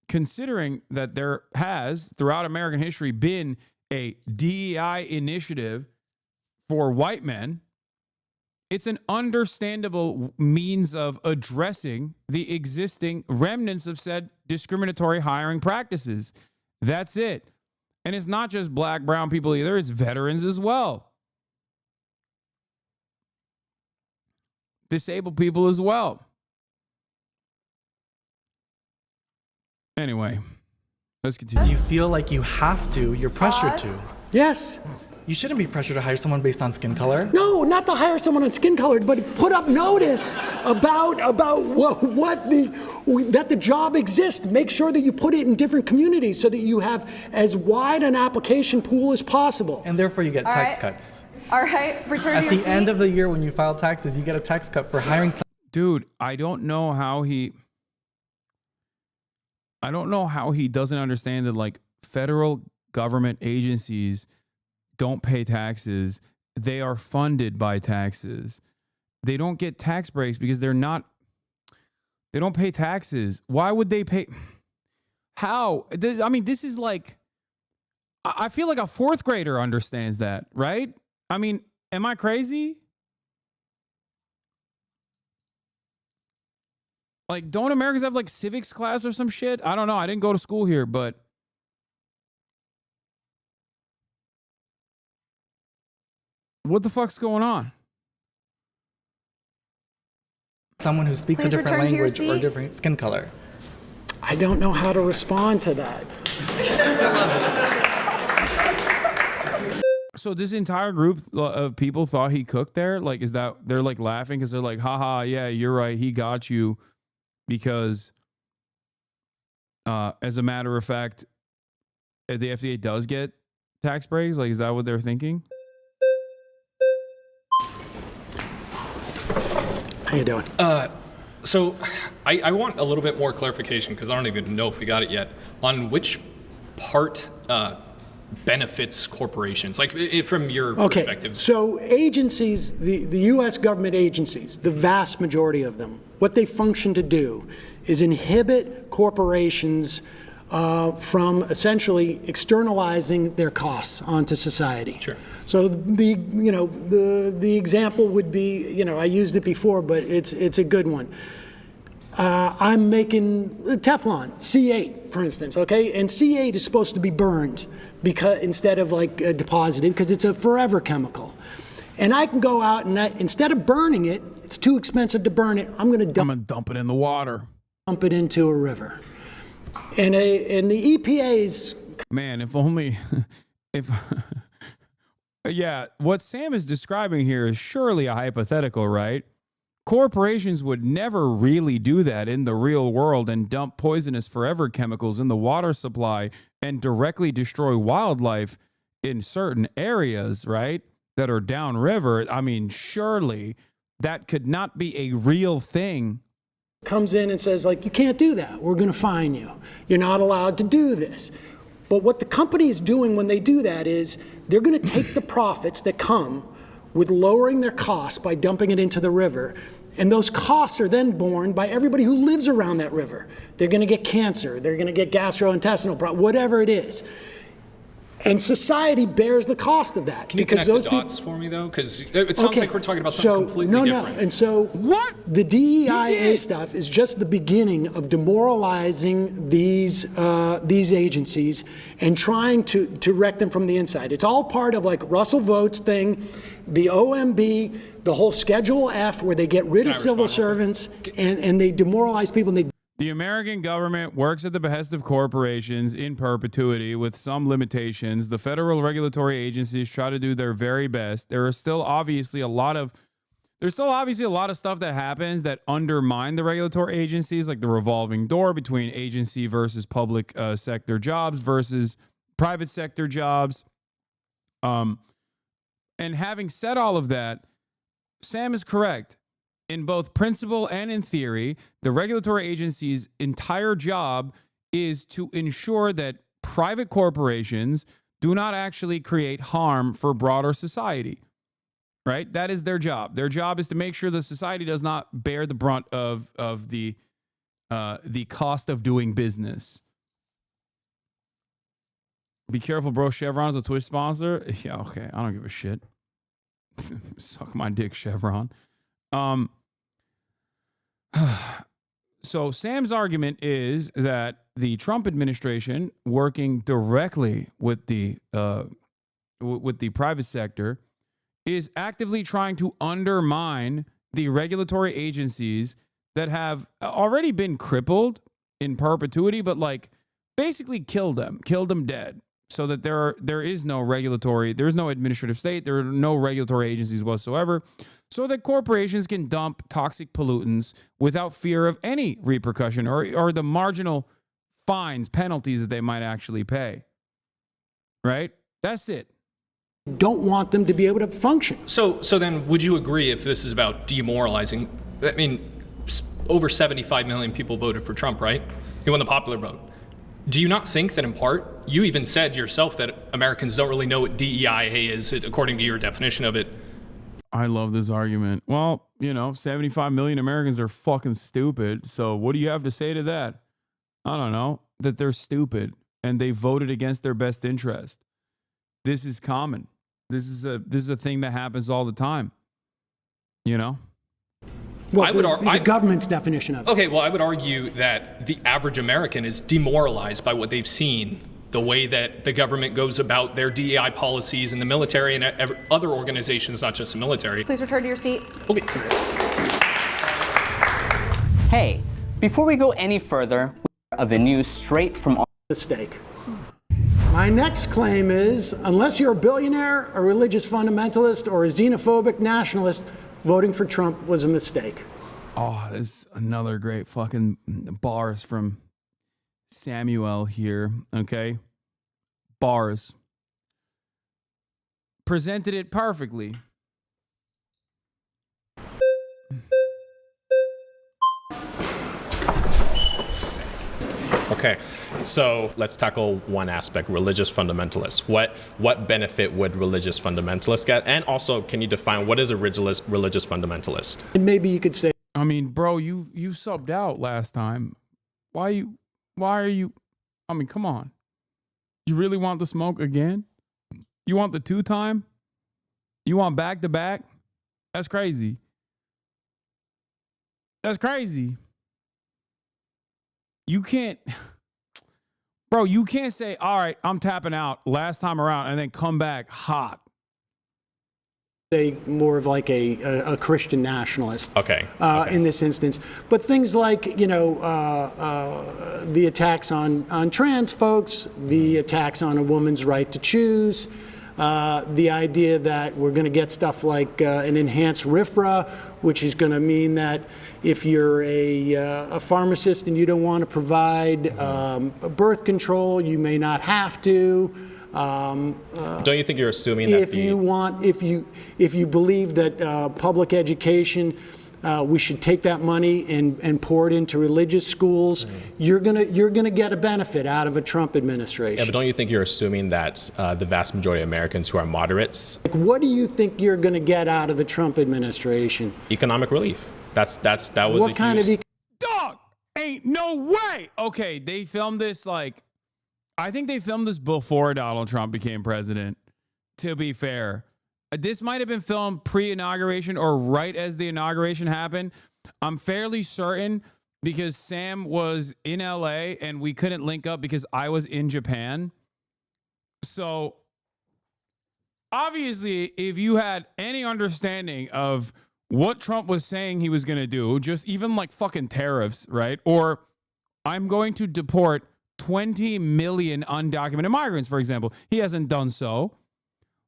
there has throughout American history been a DEI initiative for white men, it's an understandable means of addressing the existing remnants of said discriminatory hiring practices. That's it. And it's not just black, brown people either, it's veterans as well. Disabled people as well. Anyway, let's continue. You feel like you have to, you're pressured to. Yes. You shouldn't be pressured to hire someone based on skin color. No, not to hire someone on skin color, but put up notice about that the job exists. Make sure that you put it in different communities so that you have as wide an application pool as possible. And therefore you get tax cuts. All right, return to your seat. At the end of the year when you file taxes, you get a tax cut for hiring someone. Dude, I don't know how he doesn't understand that like federal government agencies don't pay taxes. They are funded by taxes. They don't get tax breaks because they don't pay taxes. Why would they pay? How? This is like, I feel like a fourth grader understands that, right? I mean, am I crazy? Like, don't Americans have like civics class or some shit? I don't know. I didn't go to school here, but what the fuck's going on? Someone who speaks a different language or different skin color. I don't know how to respond to that. So this entire group of people thought he cooked there? Like, is that they're like laughing because they're like, haha, yeah, you're right. He got you because as a matter of fact, the FDA does get tax breaks. Like, is that what they're thinking? How you doing? So I want a little bit more clarification because I don't even know if we got it yet on which part benefits corporations, like from your perspective. So agencies, the U.S. government agencies, the vast majority of them, what they function to do is inhibit corporations from essentially externalizing their costs onto society. Sure. So the example would be, I used it before, but it's a good one. I'm making Teflon, C8, for instance, okay? And C8 is supposed to be burned because instead of like deposited, because it's a forever chemical. And I can go out and instead of burning it, it's too expensive to burn it. I'm gonna dump it in the water. Dump it into a river. And the EPA's man, yeah, what Sam is describing here is surely a hypothetical, right? Corporations would never really do that in the real world and dump poisonous forever chemicals in the water supply and directly destroy wildlife in certain areas, right, that are downriver. I mean, surely that could not be a real thing. Comes in and says, like, you can't do that. We're going to fine you. You're not allowed to do this. But what the company is doing when they do that is they're going to take the profits that come with lowering their costs by dumping it into the river, And those costs are then borne by everybody who lives around that river. They're going to get cancer. They're going to get gastrointestinal problems, whatever it is. And society bears the cost of that. Can you connect the dots for me, though? Because it sounds like we're talking about something completely different. And so the DEIA stuff is just the beginning of demoralizing these agencies and trying to wreck them from the inside. It's all part of like Russell Vought's thing, the OMB, the whole Schedule F, where they get rid of civil servants and they demoralize people. And the American government works at the behest of corporations in perpetuity with some limitations. The federal regulatory agencies try to do their very best. There's still obviously a lot of stuff that happens that undermine the regulatory agencies, like the revolving door between agency versus public sector jobs versus private sector jobs. And having said all of that, Sam is correct. In both principle and in theory, the regulatory agency's entire job is to ensure that private corporations do not actually create harm for broader society, right? That is their job. Their job is to make sure the society does not bear the brunt of the cost of doing business. Be careful, bro. Chevron is a Twitch sponsor. Yeah, okay. I don't give a shit. Suck my dick, Chevron. So Sam's argument is that the Trump administration, working directly with the private sector, is actively trying to undermine the regulatory agencies that have already been crippled in perpetuity, but like basically killed them dead, so that there is no administrative state, there are no regulatory agencies whatsoever, so that corporations can dump toxic pollutants without fear of any repercussion or the marginal fines, penalties that they might actually pay. Right? That's it. Don't want them to be able to function. So then would you agree, if this is about demoralizing, I mean, over 75 million people voted for Trump, right? He won the popular vote. Do you not think that in part, you even said yourself that Americans don't really know what DEIA is, according to your definition of it? I love this argument. Well, 75 million Americans are fucking stupid. So what do you have to say to that? I don't know. That they're stupid and they voted against their best interest. This is common. This is a thing that happens all the time. Well, the government's definition of it. Okay, well, I would argue that the average American is demoralized by what they've seen, the way that the government goes about their DEI policies and the military and other organizations, not just the military. Please return to your seat. Okay. Hey, before we go any further, of the news straight from mistake. My next claim is, unless you're a billionaire, a religious fundamentalist, or a xenophobic nationalist, voting for Trump was a mistake. Oh, there's another great fucking bars from Samuel here, okay? Bars. Presented it perfectly. Okay, so let's tackle one aspect, religious fundamentalists. What benefit would religious fundamentalists get? And also, can you define what is a religious fundamentalist? And maybe you could say, I mean, bro, you subbed out last time. Why are you, I mean, come on. You really want the smoke again? You want the 2-time? You want back-to-back? That's crazy. That's crazy. You can't, bro, you can't say, all right, I'm tapping out last time around and then come back hot. More of like a Christian nationalist. Okay. In this instance. But things like, the attacks on trans folks, the attacks on a woman's right to choose, the idea that we're going to get stuff like an enhanced RFRA, which is going to mean that if you're a pharmacist and you don't want to provide birth control, you may not have to. Don't you think you're assuming that if you believe that public education, we should take that money and pour it into religious schools, you're gonna get a benefit out of a Trump administration. Yeah, but don't you think you're assuming that the vast majority of Americans who are moderates? Like, what do you think you're gonna get out of the Trump administration? Economic relief. That was What kind of Dog, ain't no way. Okay, they filmed this like, I think they filmed this before Donald Trump became president, to be fair. This might have been filmed pre-inauguration or right as the inauguration happened. I'm fairly certain because Sam was in LA and we couldn't link up because I was in Japan. So obviously, if you had any understanding of what Trump was saying he was going to do, just even like fucking tariffs, right? Or I'm going to deport 20 million undocumented migrants, for example. He hasn't done so.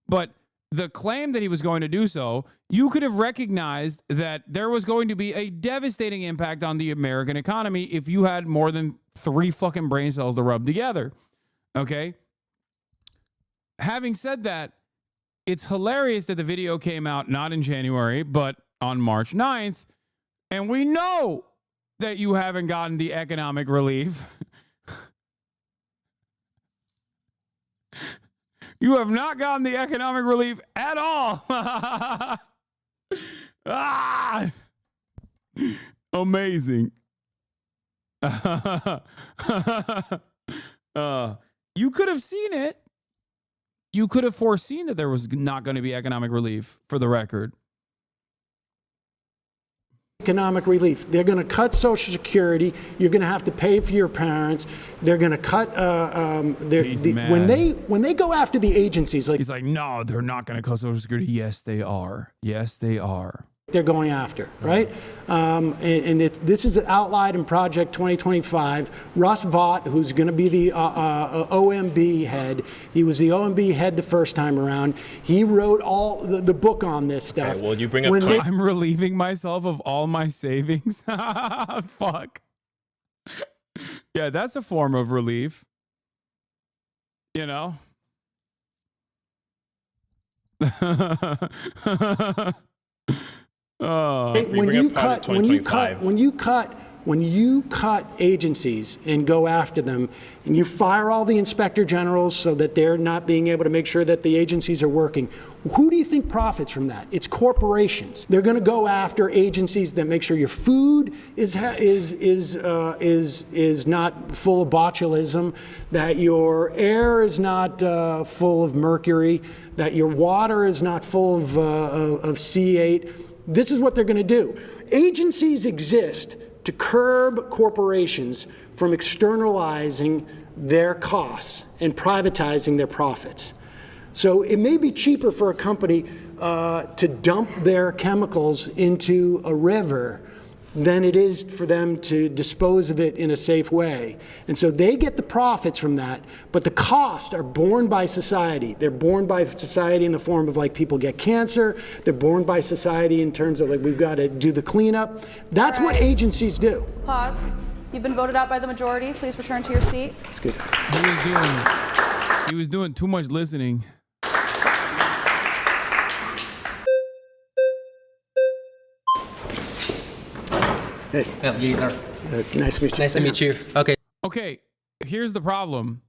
But the claim that he was going to do so, you could have recognized that there was going to be a devastating impact on the American economy if you had more than 3 fucking brain cells to rub together. Okay? Having said that, it's hilarious that the video came out not in January, but on March 9th. And we know that you haven't gotten the economic relief. You have not gotten the economic relief at all. Ah! Amazing. You could have seen it. You could have foreseen that there was not going to be economic relief, for the record. economic relief? They're going to cut Social Security. You're going to have to pay for your parents. They're going to cut. When they go after the agencies, like he's like, no, they're not going to cut Social Security. Yes, they are. Yes, they are. They're going after, right? This is outlined in Project 2025. Russ Vought, who's going to be the OMB head, he was the OMB head the first time around. He wrote all the book on this stuff. Okay, well, you bring up I'm relieving myself of all my savings. Fuck. Yeah, that's a form of relief. You know? When you cut agencies and go after them, and you fire all the inspector generals so that they're not being able to make sure that the agencies are working, who do you think profits from that? It's corporations. They're going to go after agencies that make sure your food is not full of botulism, that your air is not full of mercury, that your water is not full of C8. This is what they're going to do. Agencies exist to curb corporations from externalizing their costs and privatizing their profits. So it may be cheaper for a company to dump their chemicals into a river than it is for them to dispose of it in a safe way. And so they get the profits from that, but the costs are borne by society. They're borne by society in the form of, like, people get cancer. They're borne by society in terms of, like, we've got to do the cleanup. That's what agencies do. Pause. You've been voted out by the majority. Please return to your seat. That's good. He was doing too much listening. Hey. It's nice to meet you. Nice to meet you. Okay. Okay, here's the problem.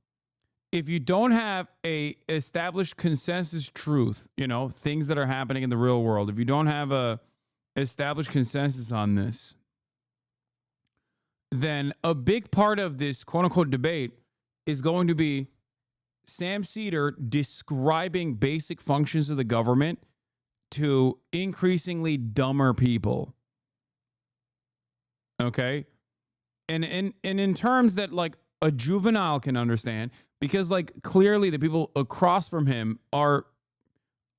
If you don't have a established consensus truth, you know, things that are happening in the real world, if you don't have a established consensus on this, then a big part of this quote unquote debate is going to be Sam Seder describing basic functions of the government to increasingly dumber people. Okay? And in terms that, like, a juvenile can understand, because, like, clearly the people across from him are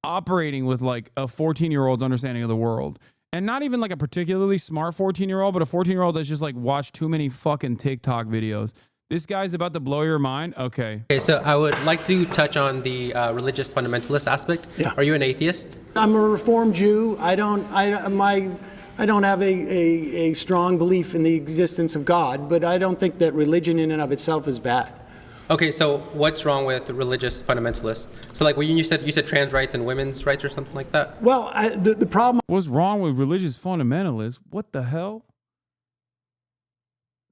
operating with, like, a 14-year-old's understanding of the world. And not even, like, a particularly smart 14-year-old, but a 14-year-old that's just, like, watched too many fucking TikTok videos. This guy's about to blow your mind? Okay. Okay, so I would like to touch on the religious fundamentalist aspect. Yeah. Are you an atheist? I'm a Reformed Jew. I don't have a strong belief in the existence of God, but I don't think that religion in and of itself is bad. Okay, so what's wrong with religious fundamentalists? So, like, when you said trans rights and women's rights or something like that? Well, the problem... What's wrong with religious fundamentalists? What the hell?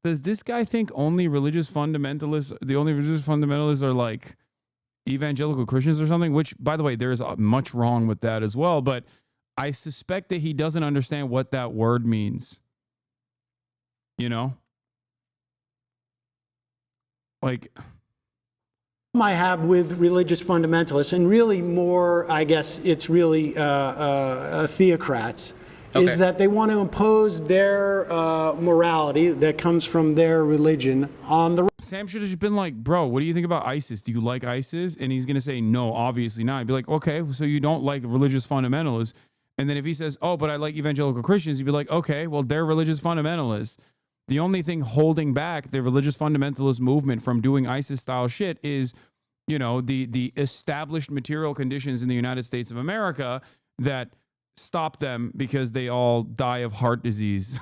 Does this guy think the only religious fundamentalists are, like, evangelical Christians or something? Which, by the way, there is much wrong with that as well. But I suspect that he doesn't understand what that word means. You know? Like, I have with religious fundamentalists, and really more, I guess it's really theocrats, is that they want to impose their morality that comes from their religion on the. Sam should have just been like, bro, what do you think about ISIS? Do you like ISIS? And he's going to say, no, obviously not. I'd be like, okay, so you don't like religious fundamentalists. And then if he says, oh, but I like evangelical Christians, you'd be like, okay, well, they're religious fundamentalists. The only thing holding back the religious fundamentalist movement from doing ISIS-style shit is, you know, the established material conditions in the United States of America that stop them because they all die of heart disease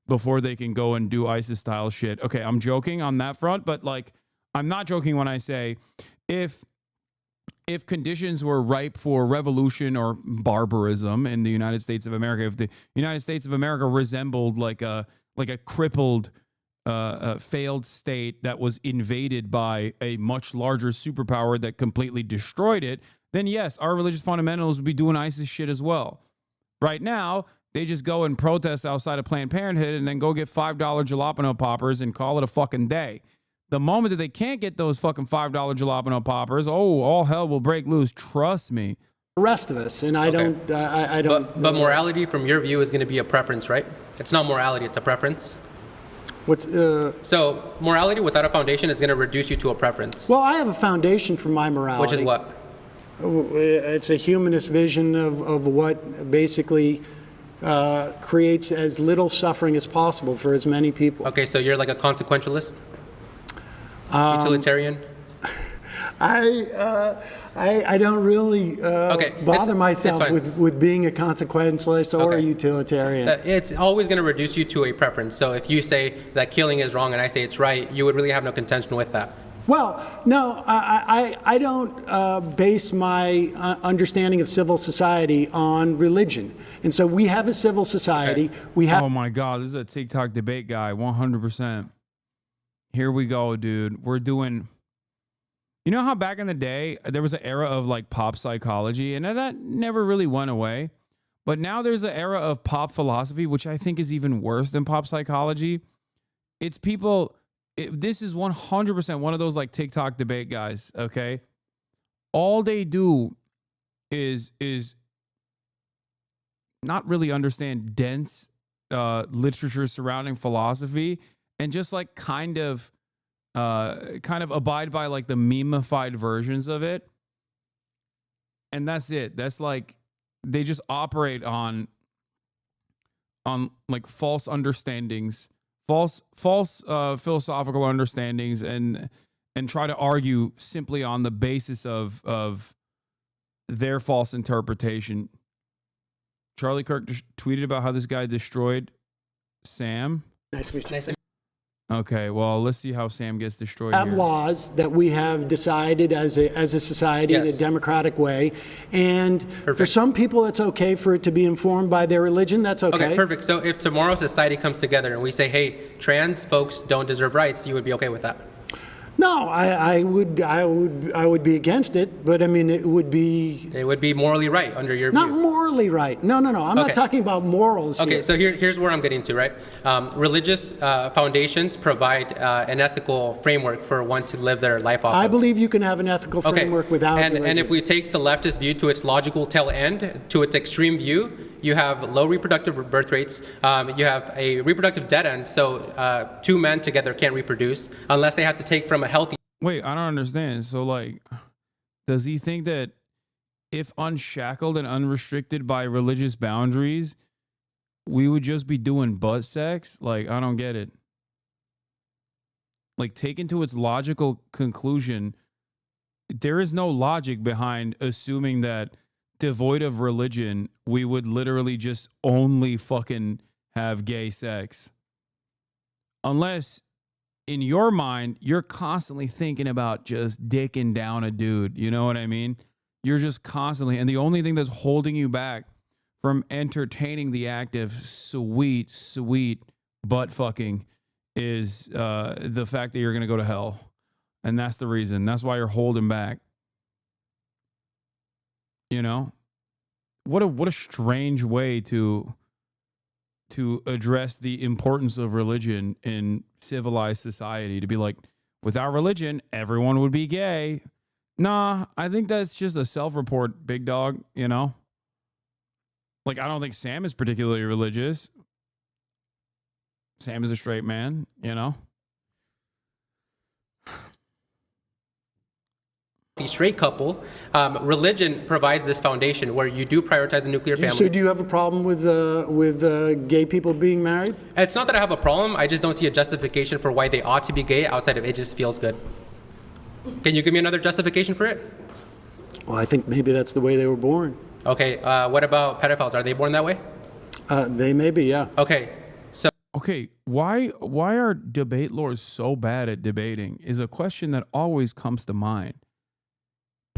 before they can go and do ISIS-style shit. Okay, I'm joking on that front, but like, I'm not joking when I say if conditions were ripe for revolution or barbarism in the United States of America, if the United States of America resembled like a crippled, failed state that was invaded by a much larger superpower that completely destroyed it, then yes, our religious fundamentalists would be doing ISIS shit as well. Right now, they just go and protest outside of Planned Parenthood and then go get $5 jalapeno poppers and call it a fucking day. The moment that they can't get those fucking $5 jalapeno poppers, oh, all hell will break loose. Trust me. The rest of us, and I don't. But morality, from your view, is going to be a preference, right? It's not morality; it's a preference. So morality without a foundation is going to reduce you to a preference. Well, I have a foundation for my morality. Which is what? It's a humanist vision of what basically creates as little suffering as possible for as many people. Okay, so you're like a consequentialist, utilitarian. I don't really bother myself with being a consequentialist or a utilitarian. It's always going to reduce you to a preference. So if you say that killing is wrong and I say it's right, you would really have no contention with that. Well, no, I don't base my understanding of civil society on religion. And so we have a civil society. We have. Oh my God, this is a TikTok debate guy, 100%. Here we go, dude. We're doing. You know how back in the day, there was an era of like pop psychology, and that never really went away. But now there's an era of pop philosophy, which I think is even worse than pop psychology. It's people, this is 100% one of those like TikTok debate guys, okay? All they do is not really understand dense literature surrounding philosophy and just like kind of abide by like the memeified versions of it. And that's it. That's like, they just operate on like false understandings, false philosophical understandings, and try to argue simply on the basis of their false interpretation. Charlie Kirk tweeted about how this guy destroyed Sam. Nice to meet you. Okay, well, let's see how Sam gets destroyed have here. Laws that we have decided as a society in a democratic way. And for some people, it's okay for it to be informed by their religion. That's okay. Okay, perfect. So if tomorrow society comes together and we say, hey, trans folks don't deserve rights, you would be okay with that? No, I would be against it, but I mean, it would be morally right under your view. Not morally right. No. I'm not talking about morals. Okay, here. so here's where I'm getting to, right? Religious foundations provide an ethical framework for one to live their life off of. I believe you can have an ethical framework without religion. And if we take the leftist view to its logical tail end, to its extreme view, you have low reproductive birth rates. You have a reproductive dead end, so two men together can't reproduce unless they have to take from a healthy. Wait, I don't understand. So, like, does he think that if unshackled and unrestricted by religious boundaries, we would just be doing butt sex? Like, I don't get it. Like, taken to its logical conclusion, there is no logic behind assuming that devoid of religion, we would literally just only fucking have gay sex. Unless, in your mind, you're constantly thinking about just dicking down a dude. You know what I mean? You're just constantly, and the only thing that's holding you back from entertaining the act of sweet butt fucking is the fact that you're going to go to hell. And that's the reason. That's why you're holding back. You know? what a strange way to address the importance of religion in civilized society, to be like, without religion, everyone would be gay. Nah, I think that's just a self-report, big dog, you know? Like, I don't think Sam is particularly religious. Sam is a straight man, you know? The straight couple, religion provides this foundation where you do prioritize the nuclear family. So do you have a problem with gay people being married? It's not that I have a problem. I just don't see a justification for why they ought to be gay outside of it just feels good. Can you give me another justification for it? Well, I think maybe that's the way they were born. Okay, what about pedophiles? Are they born that way? They may be, yeah. Okay, so... Okay, why are debate lords so bad at debating is a question that always comes to mind.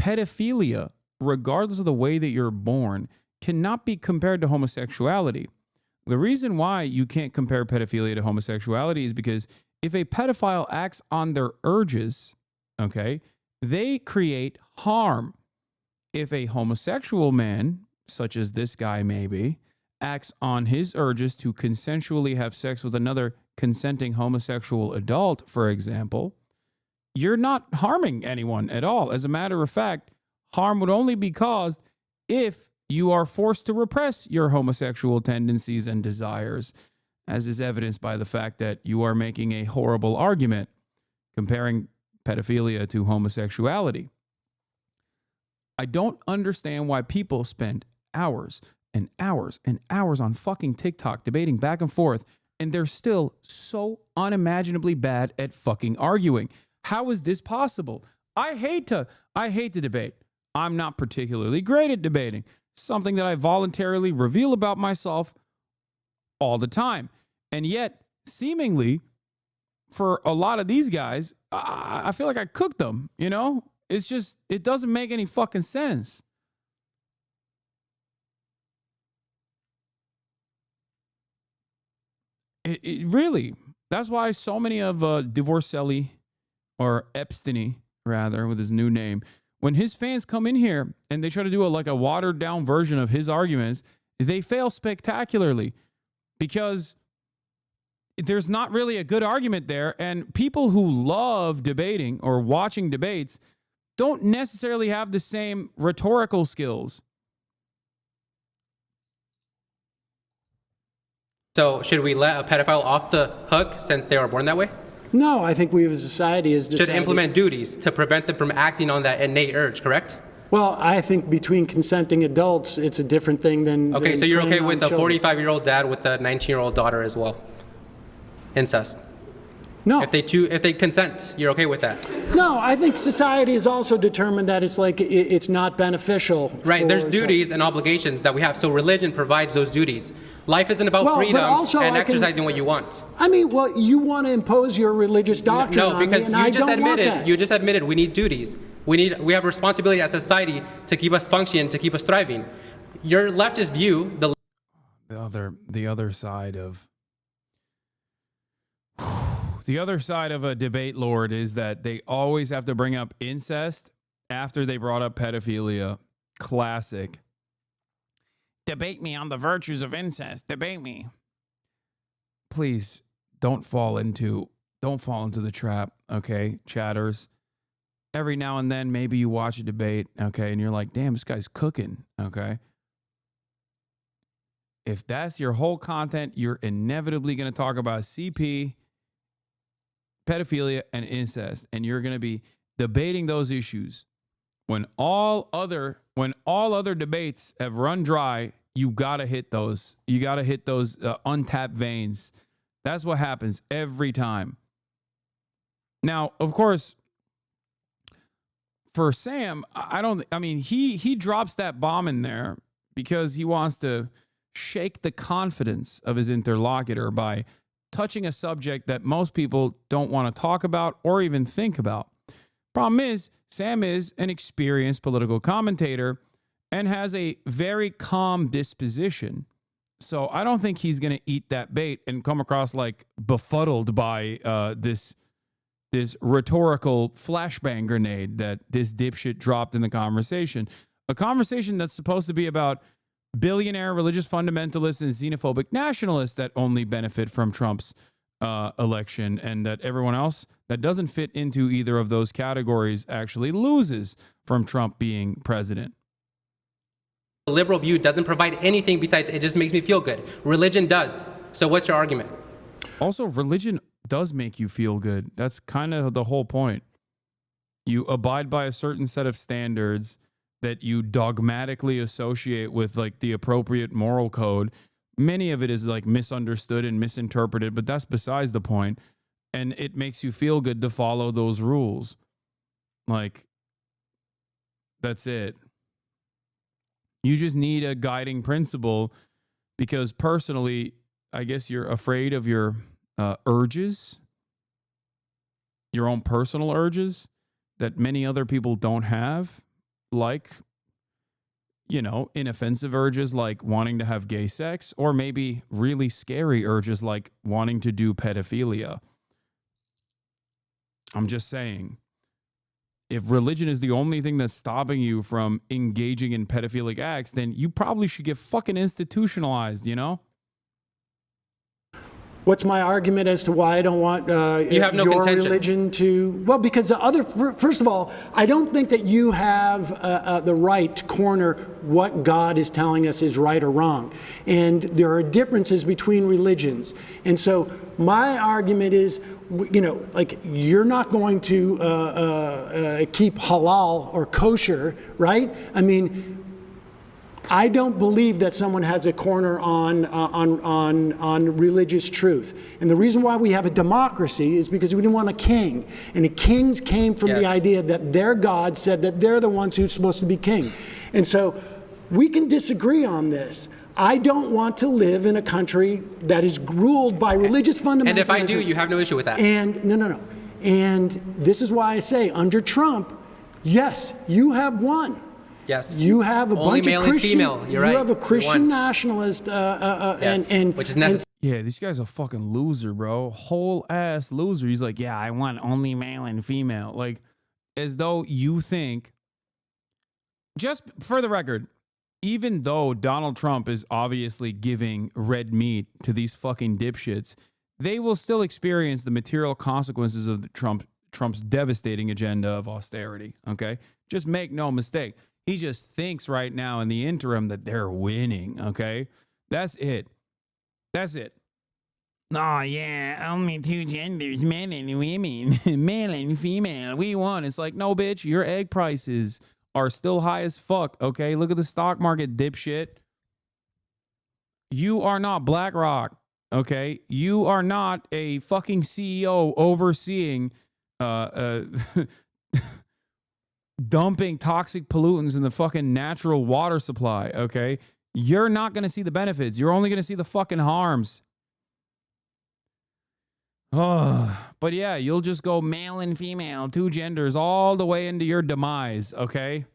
Pedophilia, regardless of the way that you're born, cannot be compared to homosexuality. The reason why you can't compare pedophilia to homosexuality is because if a pedophile acts on their urges, okay, they create harm. If a homosexual man, such as this guy maybe, acts on his urges to consensually have sex with another consenting homosexual adult, for example, you're not harming anyone at all. As a matter of fact, harm would only be caused if you are forced to repress your homosexual tendencies and desires, as is evidenced by the fact that you are making a horrible argument comparing pedophilia to homosexuality. I don't understand why people spend hours and hours and hours on fucking TikTok debating back and forth, and they're still so unimaginably bad at fucking arguing. How is this possible? I hate to debate. I'm not particularly great at debating. Something that I voluntarily reveal about myself all the time. And yet, seemingly, for a lot of these guys, I feel like I cooked them, you know? It's just, it doesn't make any fucking sense. It really, that's why so many of Divorcelli, or Epstein, rather, with his new name, when his fans come in here and they try to do a watered down version of his arguments, they fail spectacularly because there's not really a good argument there. And people who love debating or watching debates don't necessarily have the same rhetorical skills. So should we let a pedophile off the hook since they were born that way? No, I think we as a society has decided... Should implement duties to prevent them from acting on that innate urge, correct? Well, I think between consenting adults, it's a different thing than... Okay, so you're okay with a children. 45-year-old dad with a 19-year-old daughter as well? Incest? No. If they consent, you're okay with that? No, I think society has also determined that it's not beneficial. Right, there's duties and obligations that we have, so religion provides those duties. Life isn't about freedom and exercising what you want. I mean, well, you want to impose your religious doctrine on me, and I don't want that. You just admitted we need duties. We have responsibility as a society to keep us functioning, to keep us thriving. Your leftist view, the other side of a debate lord is that they always have to bring up incest after they brought up pedophilia. Classic. Debate me on the virtues of incest. Debate me. Please don't fall into the trap, okay, chatters. Every now and then, maybe you watch a debate, okay, and you're like, damn, this guy's cooking, okay? If that's your whole content, you're inevitably going to talk about CP, pedophilia, and incest, and you're going to be debating those issues. When all other debates have run dry, you gotta hit those. You gotta hit those untapped veins. That's what happens every time. Now, of course, for Sam, he drops that bomb in there because he wants to shake the confidence of his interlocutor by touching a subject that most people don't want to talk about or even think about. Problem is, Sam is an experienced political commentator and has a very calm disposition. So I don't think he's going to eat that bait and come across like befuddled by this rhetorical flashbang grenade that this dipshit dropped in the conversation. A conversation that's supposed to be about billionaire religious fundamentalists and xenophobic nationalists that only benefit from Trump's election, and that everyone else that doesn't fit into either of those categories actually loses from Trump being president. The liberal view doesn't provide anything besides it just makes me feel good. Religion does. So what's your argument? Also, religion does make you feel good. That's kind of the whole point. You abide by a certain set of standards that you dogmatically associate with like the appropriate moral code. Many of it is like misunderstood and misinterpreted, but that's besides the point. And it makes you feel good to follow those rules. Like, that's it. You just need a guiding principle because personally, I guess you're afraid of your urges, your own personal urges that many other people don't have, like, you know, inoffensive urges like wanting to have gay sex, or maybe really scary urges like wanting to do pedophilia. I'm just saying, if religion is the only thing that's stopping you from engaging in pedophilic acts, then you probably should get fucking institutionalized, you know? What's my argument as to why I don't want you have no your contention. religion to? Well, because the other, first of all, I don't think that you have the right to corner what God is telling us is right or wrong. And there are differences between religions. And so my argument is, you know, like, you're not going to keep halal or kosher, right? I mean, I don't believe that someone has a corner on religious truth. And the reason why we have a democracy is because we didn't want a king. And the kings came from the idea that their God said that they're the ones who's supposed to be king. And so we can disagree on this. I don't want to live in a country that is ruled by religious fundamentalism. And if I do, you have no issue with that. And no. And this is why I say, under Trump, yes, you have won. Yes. You have a Only bunch male of Christian. and female. You're right. You have a You Christian won. nationalist, Yes. and which is necessary. Yeah, this guy's a fucking loser, bro. Whole ass loser. He's like, yeah, I want only male and female. Like, as though you think, just for the record, even though Donald Trump is obviously giving red meat to these fucking dipshits, they will still experience the material consequences of the Trump's devastating agenda of austerity, okay? Just make no mistake. He just thinks right now in the interim that they're winning, okay? That's it. That's it. Oh, yeah, only two genders, men and women, male and female. We won. It's like, no, bitch, your egg prices are still high as fuck, okay? Look at the stock market, dipshit. You are not BlackRock, okay? You are not a fucking CEO overseeing dumping toxic pollutants in the fucking natural water supply, okay? You're not going to see the benefits. You're only going to see the fucking harms. Oh, but yeah, you'll just go male and female, two genders, all the way into your demise, okay?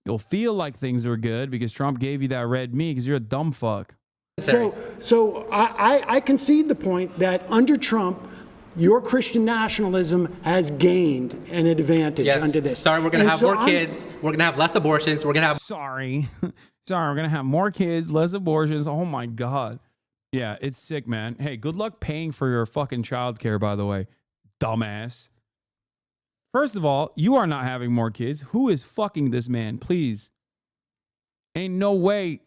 You'll feel like things are good because Trump gave you that red meat because you're a dumb fuck. So I concede the point that under Trump, your Christian nationalism has gained an advantage under this. Sorry, we're going to have more kids. We're going to have less abortions. We're going to have... Sorry, we're going to have more kids, less abortions. Oh, my God. Yeah, it's sick, man. Hey, good luck paying for your fucking childcare, by the way, dumbass. First of all, you are not having more kids. Who is fucking this man? Please. Ain't no way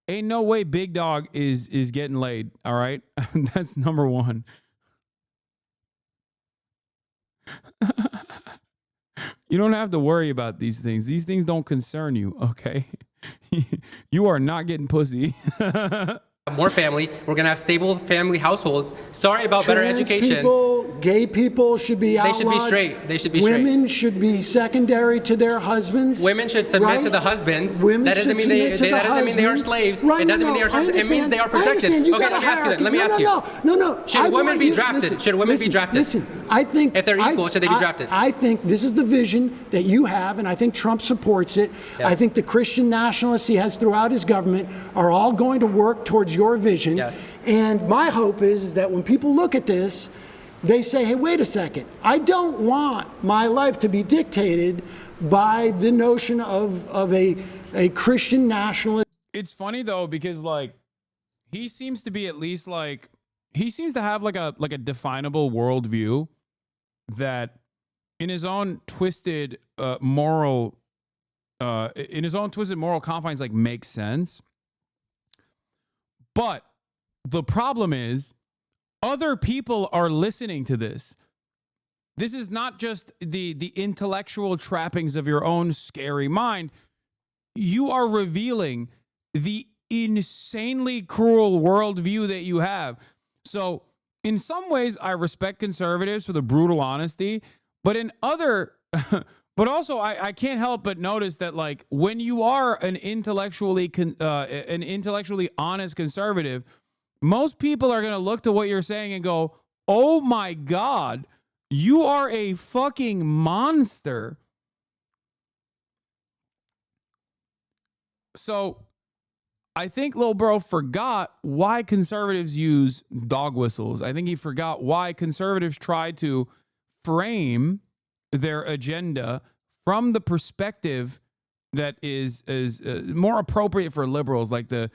Big Dog is getting laid, all right? That's number one. You don't have to worry about these things. These things don't concern you, okay? You are not getting pussy. More family. We're going to have stable family households. Sorry about better education. People, gay people should be outlawed. They should be straight. They should be straight. Women should be secondary to their husbands. Women should submit to the husbands. Women that doesn't mean they are slaves. Right, it doesn't mean they are slaves. It means they are protected. Okay, let me ask you that. Let me ask you. No. Should women be drafted? Should women be drafted? Listen, I think if they're equal, should they be drafted? I think this is the vision that you have, and I think Trump supports it. Yes. I think the Christian nationalists he has throughout his government are all going to work towards your vision. Yes. And my hope is that when people look at this, they say, hey, wait a second. I don't want my life to be dictated by the notion of a Christian nationalist. It's funny though, because like he seems to be at least like he seems to have like a definable worldview that in his own twisted moral confines like makes sense. But the problem is other people are listening to this. This is not just the intellectual trappings of your own scary mind. You are revealing the insanely cruel worldview that you have. So in some ways, I respect conservatives for the brutal honesty, but in other, but also I can't help but notice that like when you are an intellectually honest conservative, most people are going to look to what you're saying and go, oh my God, you are a fucking monster. So I think Lil Bro forgot why conservatives use dog whistles. I think he forgot why conservatives try to frame their agenda from the perspective that is more appropriate for liberals, like the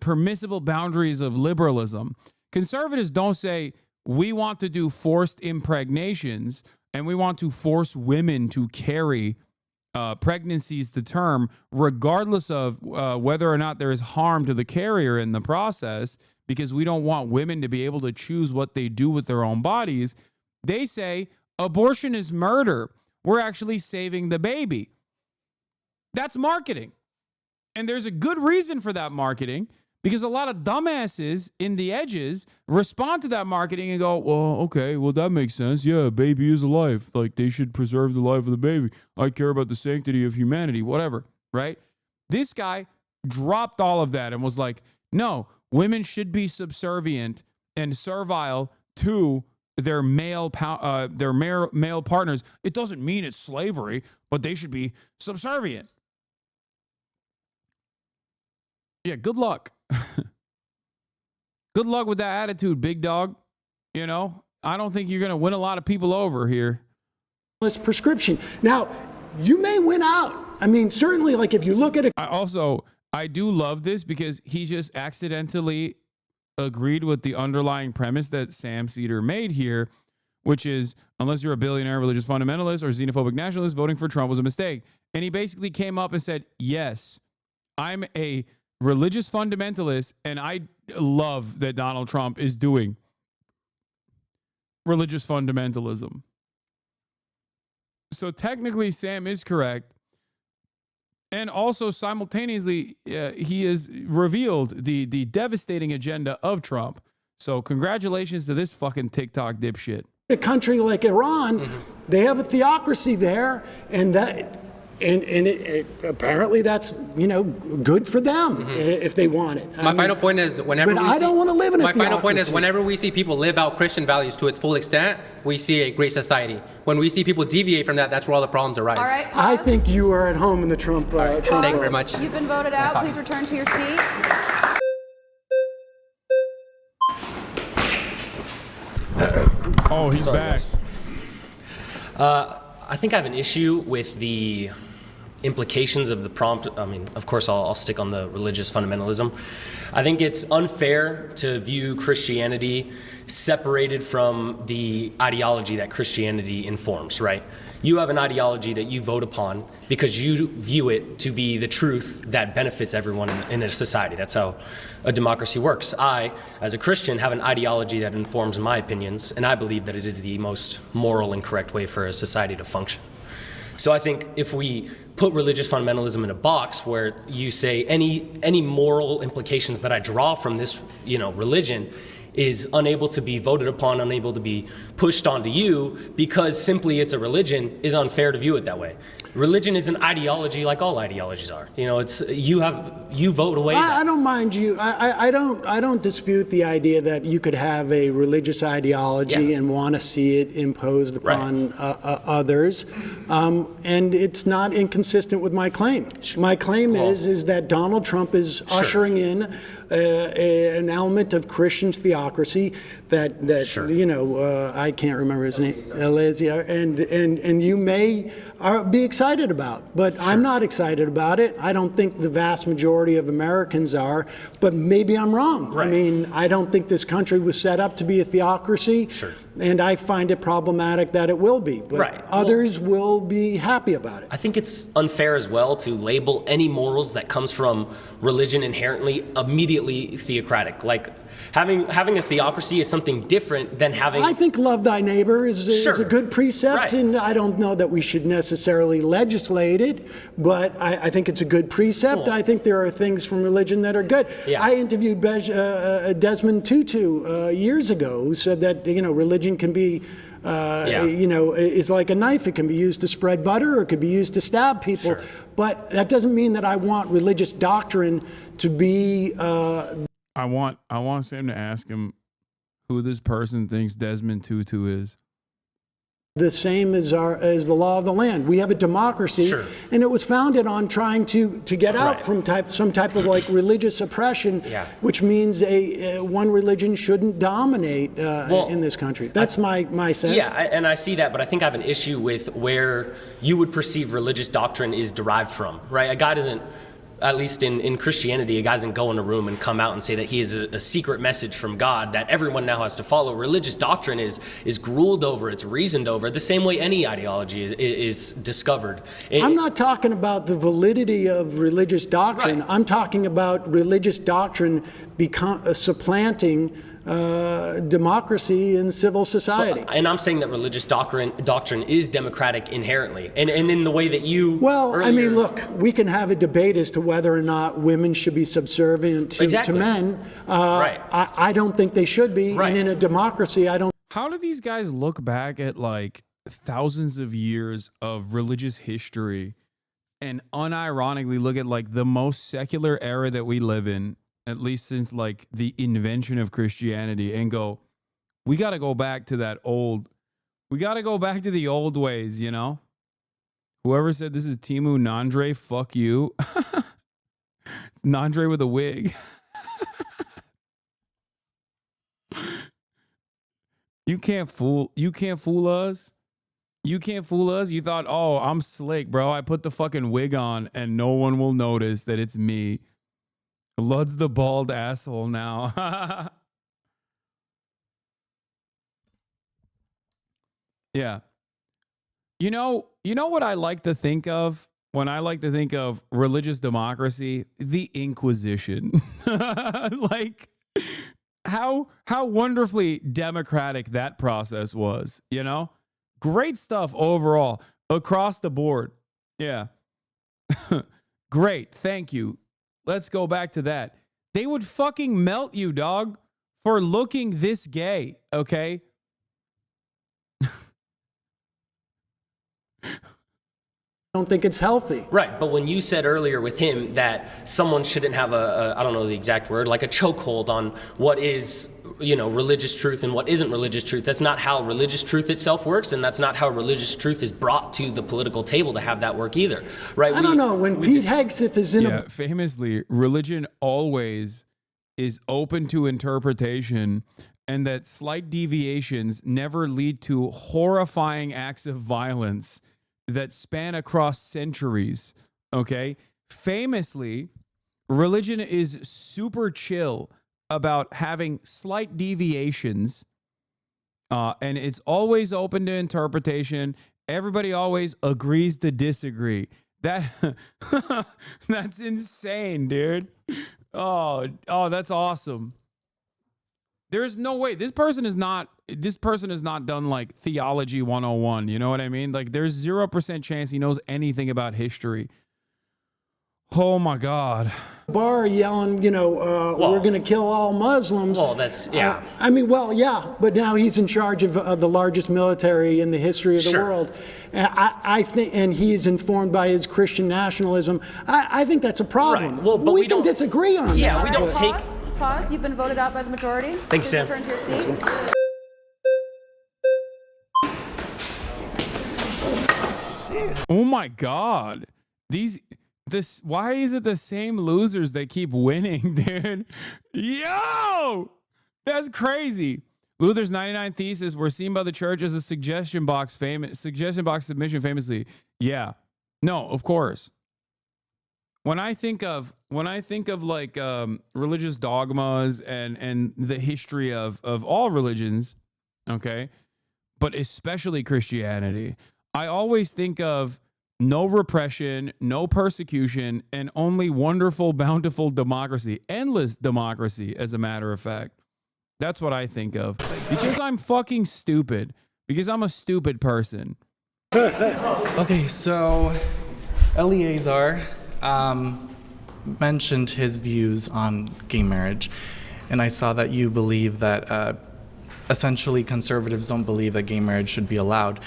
permissible boundaries of liberalism. Conservatives don't say, we want to do forced impregnations and we want to force women to carry pregnancies to term, regardless of whether or not there is harm to the carrier in the process, because we don't want women to be able to choose what they do with their own bodies. They say abortion is murder. We're actually saving the baby. That's marketing. And there's a good reason for that marketing, because a lot of dumbasses in the edges respond to that marketing and go, well, okay, well, that makes sense. Yeah, a baby is a life. Like, they should preserve the life of the baby. I care about the sanctity of humanity, whatever, right? This guy dropped all of that and was like, no, women should be subservient and servile to their male partners. It doesn't mean it's slavery, but they should be subservient. Yeah, good luck. Good luck with that attitude, big dog. You know, I don't think you're going to win a lot of people over here. Prescription. Now, you may win out. I mean, certainly, like if you look at it. I do love this because he just accidentally agreed with the underlying premise that Sam Cedar made here, which is, unless you're a billionaire religious fundamentalist or xenophobic nationalist, voting for Trump was a mistake. And he basically came up and said, yes, I'm a religious fundamentalist, and I love that Donald Trump is doing religious fundamentalism. So technically, Sam is correct. And also simultaneously, he has revealed the devastating agenda of Trump. So congratulations to this fucking TikTok dipshit. A country like Iran, they have a theocracy there, and apparently that's, you know, good for them if they want it. My final point is whenever I don't want to live in a theocracy. My final point is whenever we see people live out Christian values to its full extent, we see a great society. When we see people deviate from that, that's where all the problems arise. All right, I think you are at home in the Trump. Thank you very much. You've been voted out. Please return to your seat. Oh, he's back. I think I have an issue with the implications of the prompt. I mean, of course, I'll stick on the religious fundamentalism. I think it's unfair to view Christianity separated from the ideology that Christianity informs, right? You have an ideology that you vote upon because you view it to be the truth that benefits everyone in a society. That's how a democracy works. I, as a Christian, have an ideology that informs my opinions, and I believe that it is the most moral and correct way for a society to function. So I think if we put religious fundamentalism in a box where you say any moral implications that I draw from this, religion is unable to be voted upon, unable to be pushed onto you because simply it's a religion, is unfair to view it that way. Religion is an ideology like all ideologies are. It's you vote away. I don't mind you. I don't dispute the idea that you could have a religious ideology and want to see it imposed upon others, and it's not inconsistent with my claim. My claim is that Donald Trump is ushering in an element of Christian theocracy that I can't remember his name, Eleazar, and you may be excited about. But I'm not excited about it. I don't think the vast majority of Americans are, but maybe I'm wrong. Right. I mean, I don't think this country was set up to be a theocracy. Sure. And I find it problematic that it will be. But Right. others will be happy about it. I think it's unfair as well to label any morals that comes from religion inherently immediately theocratic. Like having a theocracy is something different than having. I think love thy neighbor is a good precept, Right. and I don't know that we should necessarily legislate it, but I think it's a good precept. Cool. I think there are things from religion that are good. Yeah. I interviewed Desmond Tutu years ago, who said that religion can be. Is like a knife. It can be used to spread butter, or it could be used to stab people. Sure. But that doesn't mean that I want religious doctrine to be. I want Sam to ask him who this person thinks Desmond Tutu is. The same as the law of the land. We have a democracy, Sure. and it was founded on trying to get out Right. from some type of like religious oppression, Yeah. which means one religion shouldn't dominate in this country. That's my sense. Yeah, and I see that, but I think I have an issue with where you would perceive religious doctrine is derived from, right? A guy doesn't, at least in Christianity, a guy doesn't go in a room and come out and say that he is a secret message from God that everyone now has to follow. Religious doctrine is ruled over, it's reasoned over, the same way any ideology is discovered. I'm not talking about the validity of religious doctrine. Right. I'm talking about religious doctrine supplanting democracy and civil society. And I'm saying that religious doctrine is democratic inherently, and in the way that you. Well, I mean, earlier- look, we can have a debate as to whether or not women should be subservient to Exactly. men. Right. I don't think they should be, Right. and in a democracy, I don't. How do these guys look back at like thousands of years of religious history and unironically look at like the most secular era that we live in, at least since like the invention of Christianity, and go, we got to go back to the old ways, you know? Whoever said this is Timu Nandre, fuck you. It's Nandre with a wig. You can't fool us. You can't fool us. You thought, oh, I'm slick, bro. I put the fucking wig on and no one will notice that it's me. Lud's the bald asshole now. Yeah. You know what I like to think of when I like to think of religious democracy? The Inquisition. Like how wonderfully democratic that process was, you know? Great stuff overall across the board. Yeah. Great. Thank you. Let's go back to that. They would fucking melt you, dog, for looking this gay, okay? I don't think it's healthy. Right, but when you said earlier with him that someone shouldn't have I don't know the exact word, like a chokehold on what is, religious truth and what isn't religious truth, that's not how religious truth itself works, and that's not how religious truth is brought to the political table to have that work either, right? I don't know. When Pete Hegseth is in famously, religion always is open to interpretation, and that slight deviations never lead to horrifying acts of violence that span across centuries, okay? Famously, religion is super chill about having slight deviations, and it's always open to interpretation. Everybody always agrees to disagree. That's insane, dude. Oh, that's awesome. There's no way this person has not done like theology 101. You know what I mean? Like there's 0% chance he knows anything about history. Oh my God. Bar yelling, we're going to kill all Muslims. Well, that's, yeah. But now he's in charge of the largest military in the history of the world. I think, and he is informed by his Christian nationalism. I think that's a problem. Right. Well, but we can don't disagree on that. Yeah, we don't take. Pause. You've been voted out by the majority. Thank you, Sam. Return to your seat. Oh my God. Why is it the same losers that keep winning, dude? Yo! That's crazy. Luther's 99 Thesis were seen by the church as a suggestion box submission famously. Yeah. No, of course. When I think of like religious dogmas and the history of all religions, okay, but especially Christianity, I always think of no repression, no persecution, and only wonderful, bountiful democracy, endless democracy, as a matter of fact. That's what I think of. Because I'm fucking stupid. Because I'm a stupid person. Okay, so Eleazar mentioned his views on gay marriage, and I saw that you believe that essentially conservatives don't believe that gay marriage should be allowed.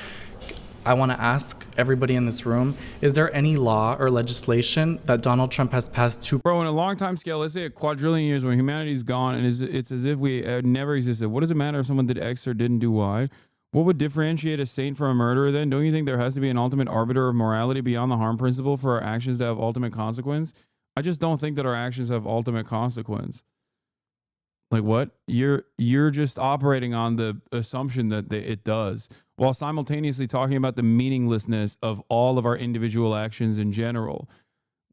I want to ask everybody in this room, is there any law or legislation that Donald Trump has passed to... Bro, in a long time scale, let's say a quadrillion years when humanity's gone and it's as if we never existed. What does it matter if someone did X or didn't do Y? What would differentiate a saint from a murderer then? Don't you think there has to be an ultimate arbiter of morality beyond the harm principle for our actions to have ultimate consequence? I just don't think that our actions have ultimate consequence. Like what? You're just operating on the assumption that it does, while simultaneously talking about the meaninglessness of all of our individual actions in general.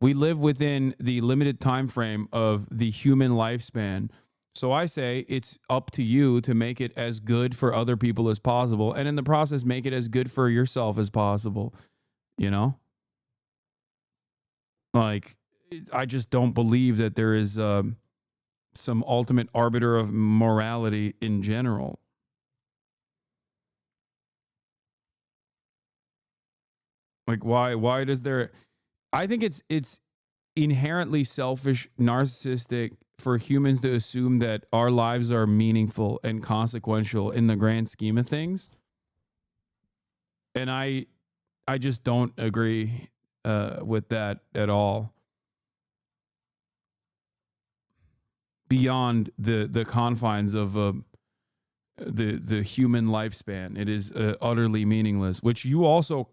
We live within the limited time frame of the human lifespan. So I say it's up to you to make it as good for other people as possible, and in the process, make it as good for yourself as possible. You know? Like, I just don't believe that there is some ultimate arbiter of morality in general. Like, why does there... I think it's inherently selfish, narcissistic for humans to assume that our lives are meaningful and consequential in the grand scheme of things. And I just don't agree with that at all. Beyond the confines of the human lifespan, it is utterly meaningless, which you also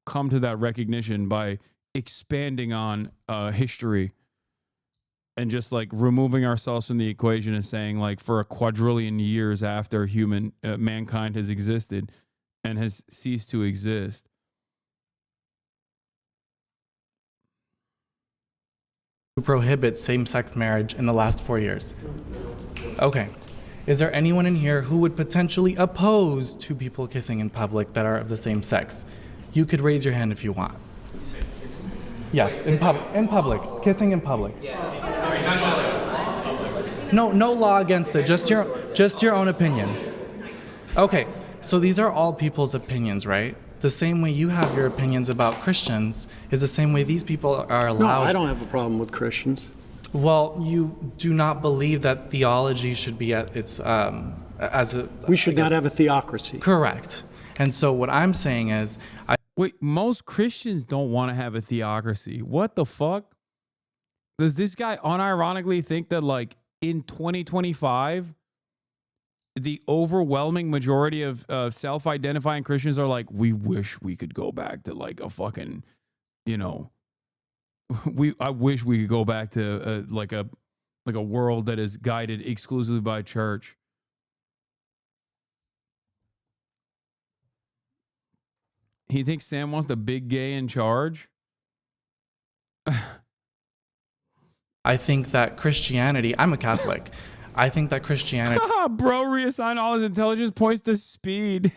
come to that recognition by expanding on history and just like removing ourselves from the equation and saying, like, for a quadrillion years after mankind has existed and has ceased to exist, to prohibit same-sex marriage in the last 4 years. Okay. Is there anyone in here who would potentially oppose two people kissing in public that are of the same sex? You could raise your hand if you want. Yes, in public. Kissing in public. No law against it. Just your own opinion. Okay. So these are all people's opinions, right? The same way you have your opinions about Christians is the same way these people are allowed. No, I don't have a problem with Christians. Well, you do not believe that theology should be at its We should not have a theocracy. Correct. And so what I'm saying is, wait, most Christians don't want to have a theocracy. What the fuck? Does this guy unironically think that, like, in 2025, the overwhelming majority of self-identifying Christians are like, we wish we could go back to like a fucking, you know, I wish we could go back to like a world that is guided exclusively by church. He thinks Sam wants the big gay in charge? I think that Christianity, I'm a Catholic. I think that Christianity... Bro, reassign all his intelligence points to speed.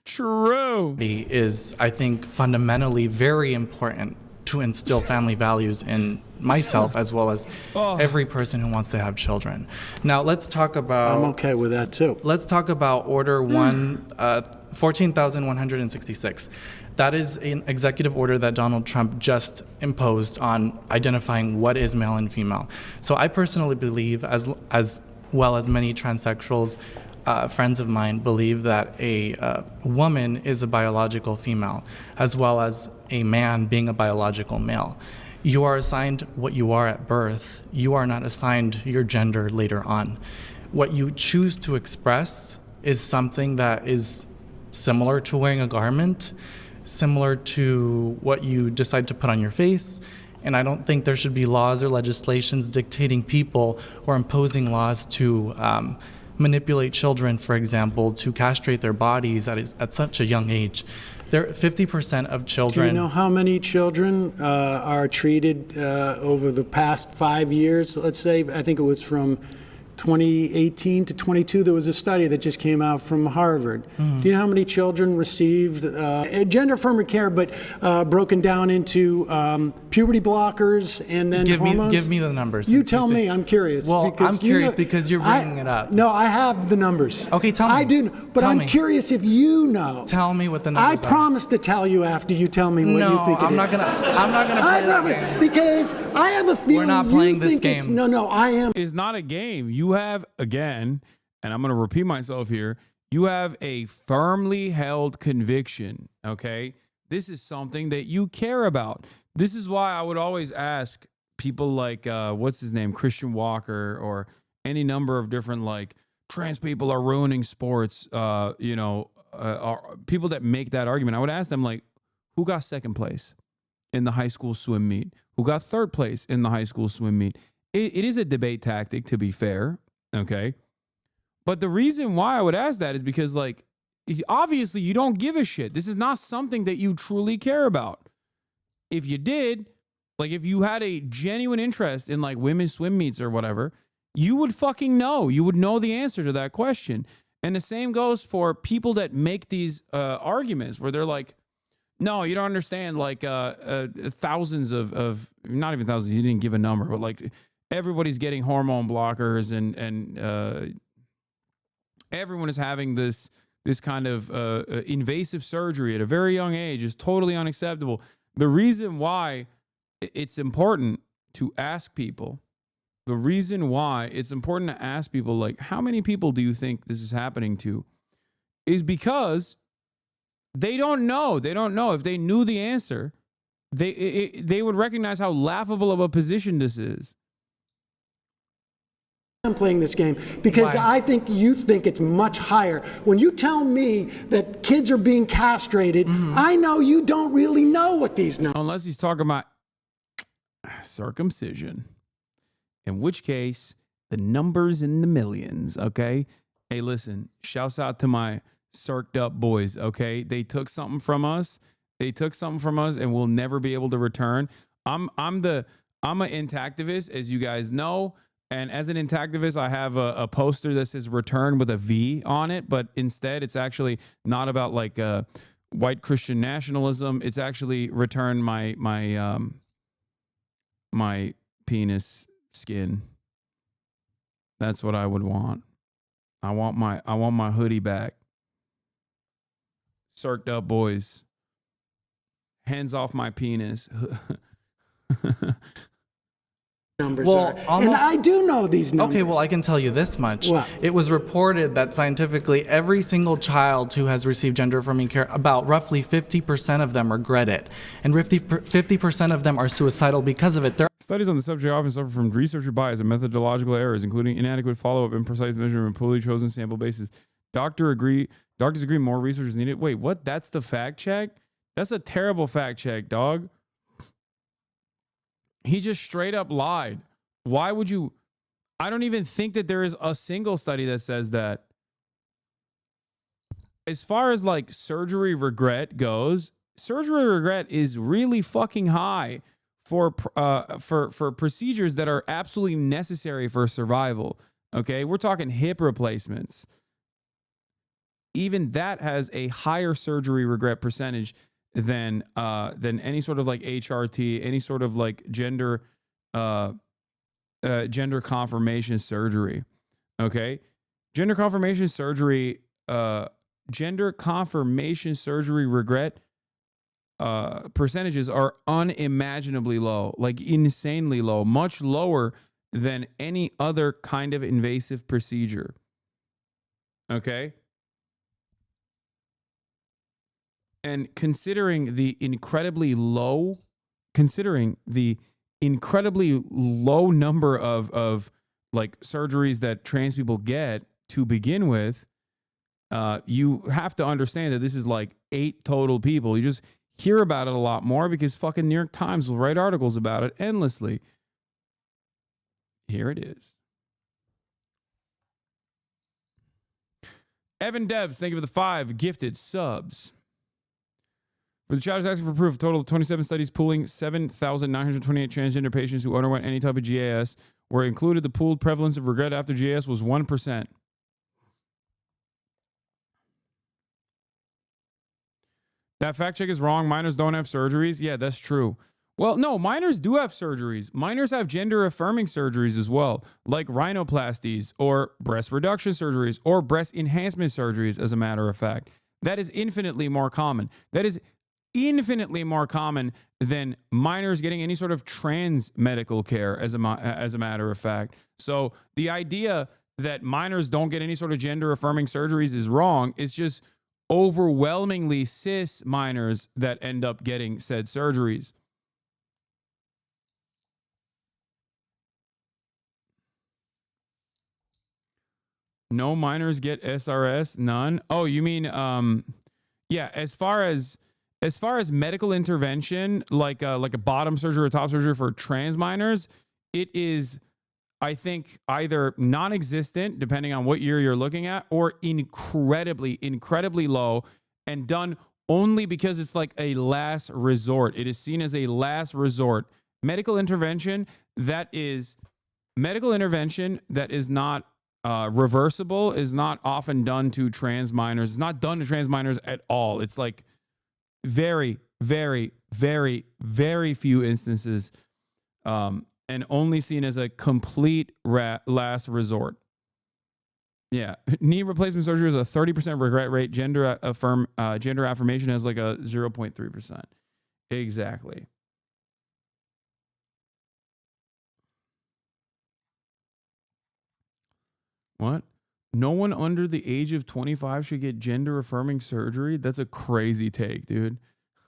True. ...is, I think, fundamentally very important to instill family values in myself as well as every person who wants to have children. Now, let's talk about... I'm okay with that, too. Let's talk about Order 14,166. That is an executive order that Donald Trump just imposed on identifying what is male and female. So I personally believe, as well as many transsexuals, friends of mine, believe that a woman is a biological female, as well as a man being a biological male. You are assigned what you are at birth. You are not assigned your gender later on. What you choose to express is something that is similar to wearing a garment, similar to what you decide to put on your face. And I don't think there should be laws or legislations dictating people or imposing laws to manipulate children, for example, to castrate their bodies at such a young age. 50% of children. Do you know how many children are treated over the past 5 years? Let's say, I think it was from 2018 to 22, there was a study that just came out from Harvard. Do you know how many children received gender-affirming care, but broken down into puberty blockers and then hormones? Give me the numbers. You tell me. I'm curious. Well, because, I'm curious because you're bringing it up. No, I have the numbers. Okay, tell me. I do, but Tell I'm me. curious if you know. Tell me what the numbers I are. promise to tell you after you tell me what you think it is. I'm not gonna play that game. Because I have a feeling We're not playing you this think it's, game. No, I am. It's not a game. You have, again, and I'm going to repeat myself here, you have a firmly held conviction, okay? This is something that you care about. This is why I would always ask people like, what's his name, Christian Walker, or any number of different, like, trans people are ruining sports, people that make that argument. I would ask them, like, who got second place in the high school swim meet? Who got third place in the high school swim meet? It is a debate tactic, to be fair, okay? But the reason why I would ask that is because, like, obviously you don't give a shit. This is not something that you truly care about. If you did, like, if you had a genuine interest in, like, women's swim meets or whatever, you would fucking know. You would know the answer to that question. And the same goes for people that make these arguments where they're like, no, you don't understand, like, thousands of, not even thousands, you didn't give a number, but, like, everybody's getting hormone blockers and everyone is having this kind of invasive surgery at a very young age is totally unacceptable. The reason why it's important to ask people, like, how many people do you think this is happening to, is because they don't know. They don't know. If they knew the answer, they would recognize how laughable of a position this is. I'm playing this game because Why? I think you think it's much higher. When you tell me that kids are being castrated, I know you don't really know what these numbers. Unless he's talking about circumcision, in which case the numbers in the millions, okay? Hey, listen, shouts out to my circed up boys, okay? They took something from us. And we'll never be able to return. I'm an intactivist, as you guys know. And as an intactivist, I have a poster that says return with a V on it, but instead it's actually not about, like, white Christian nationalism. It's actually return my penis skin. That's what I would want. I want my hoodie back. Circed up boys. Hands off my penis. Numbers Well, are. almost- And I do know these numbers. Okay, well, I can tell you this much. What? It was reported that scientifically every single child who has received gender-affirming care, about roughly 50% of them regret it. And 50% of them are suicidal because of it. Studies on the subject often suffer from researcher bias and methodological errors, including inadequate follow-up and precise measurement, poorly chosen sample bases. Doctors agree more research is needed. Wait, what? That's the fact check? That's a terrible fact check, dog. He just straight up lied. Why would you? I don't even think that there is a single study that says that. As far as, like, surgery regret goes, surgery regret is really fucking high for procedures that are absolutely necessary for survival. Okay, we're talking hip replacements. Even that has a higher surgery regret percentage than any sort of, like, HRT, any sort of, like, gender confirmation surgery. Okay, gender confirmation surgery regret percentages are unimaginably low, like insanely low, much lower than any other kind of invasive procedure. Okay. And considering the incredibly low number of like surgeries that trans people get to begin with, you have to understand that this is like 8 total people. You just hear about it a lot more because fucking New York Times will write articles about it endlessly. Here it is. Evan Devs, thank you for the 5 gifted subs. For the chat is asking for proof, a total of 27 studies pooling 7,928 transgender patients who underwent any type of GAS were included. The pooled prevalence of regret after GAS was 1%. That fact check is wrong. Minors don't have surgeries. Yeah, that's true. Well, no, minors do have surgeries. Minors have gender-affirming surgeries as well, like rhinoplasties or breast reduction surgeries or breast enhancement surgeries, as a matter of fact. That is infinitely more common. That is infinitely more common than minors getting any sort of trans medical care, as a matter of fact. So the idea that minors don't get any sort of gender-affirming surgeries is wrong. It's just overwhelmingly cis minors that end up getting said surgeries. No minors get SRS? None? Oh, you mean, yeah, as far as medical intervention, like a bottom surgery or top surgery for trans minors, it is, I think, either non-existent, depending on what year you're looking at, or incredibly, incredibly low, and done only because it's like a last resort. It is seen as a last resort. Medical intervention that is not reversible is not often done to trans minors. It's not done to trans minors at all. It's like very, very, very, very few instances, and only seen as a complete last resort. Yeah, knee replacement surgery is a 30% regret rate. Gender affirmation has like a 0.3%. Exactly. What? No one under the age of 25 should get gender affirming surgery? That's a crazy take, dude.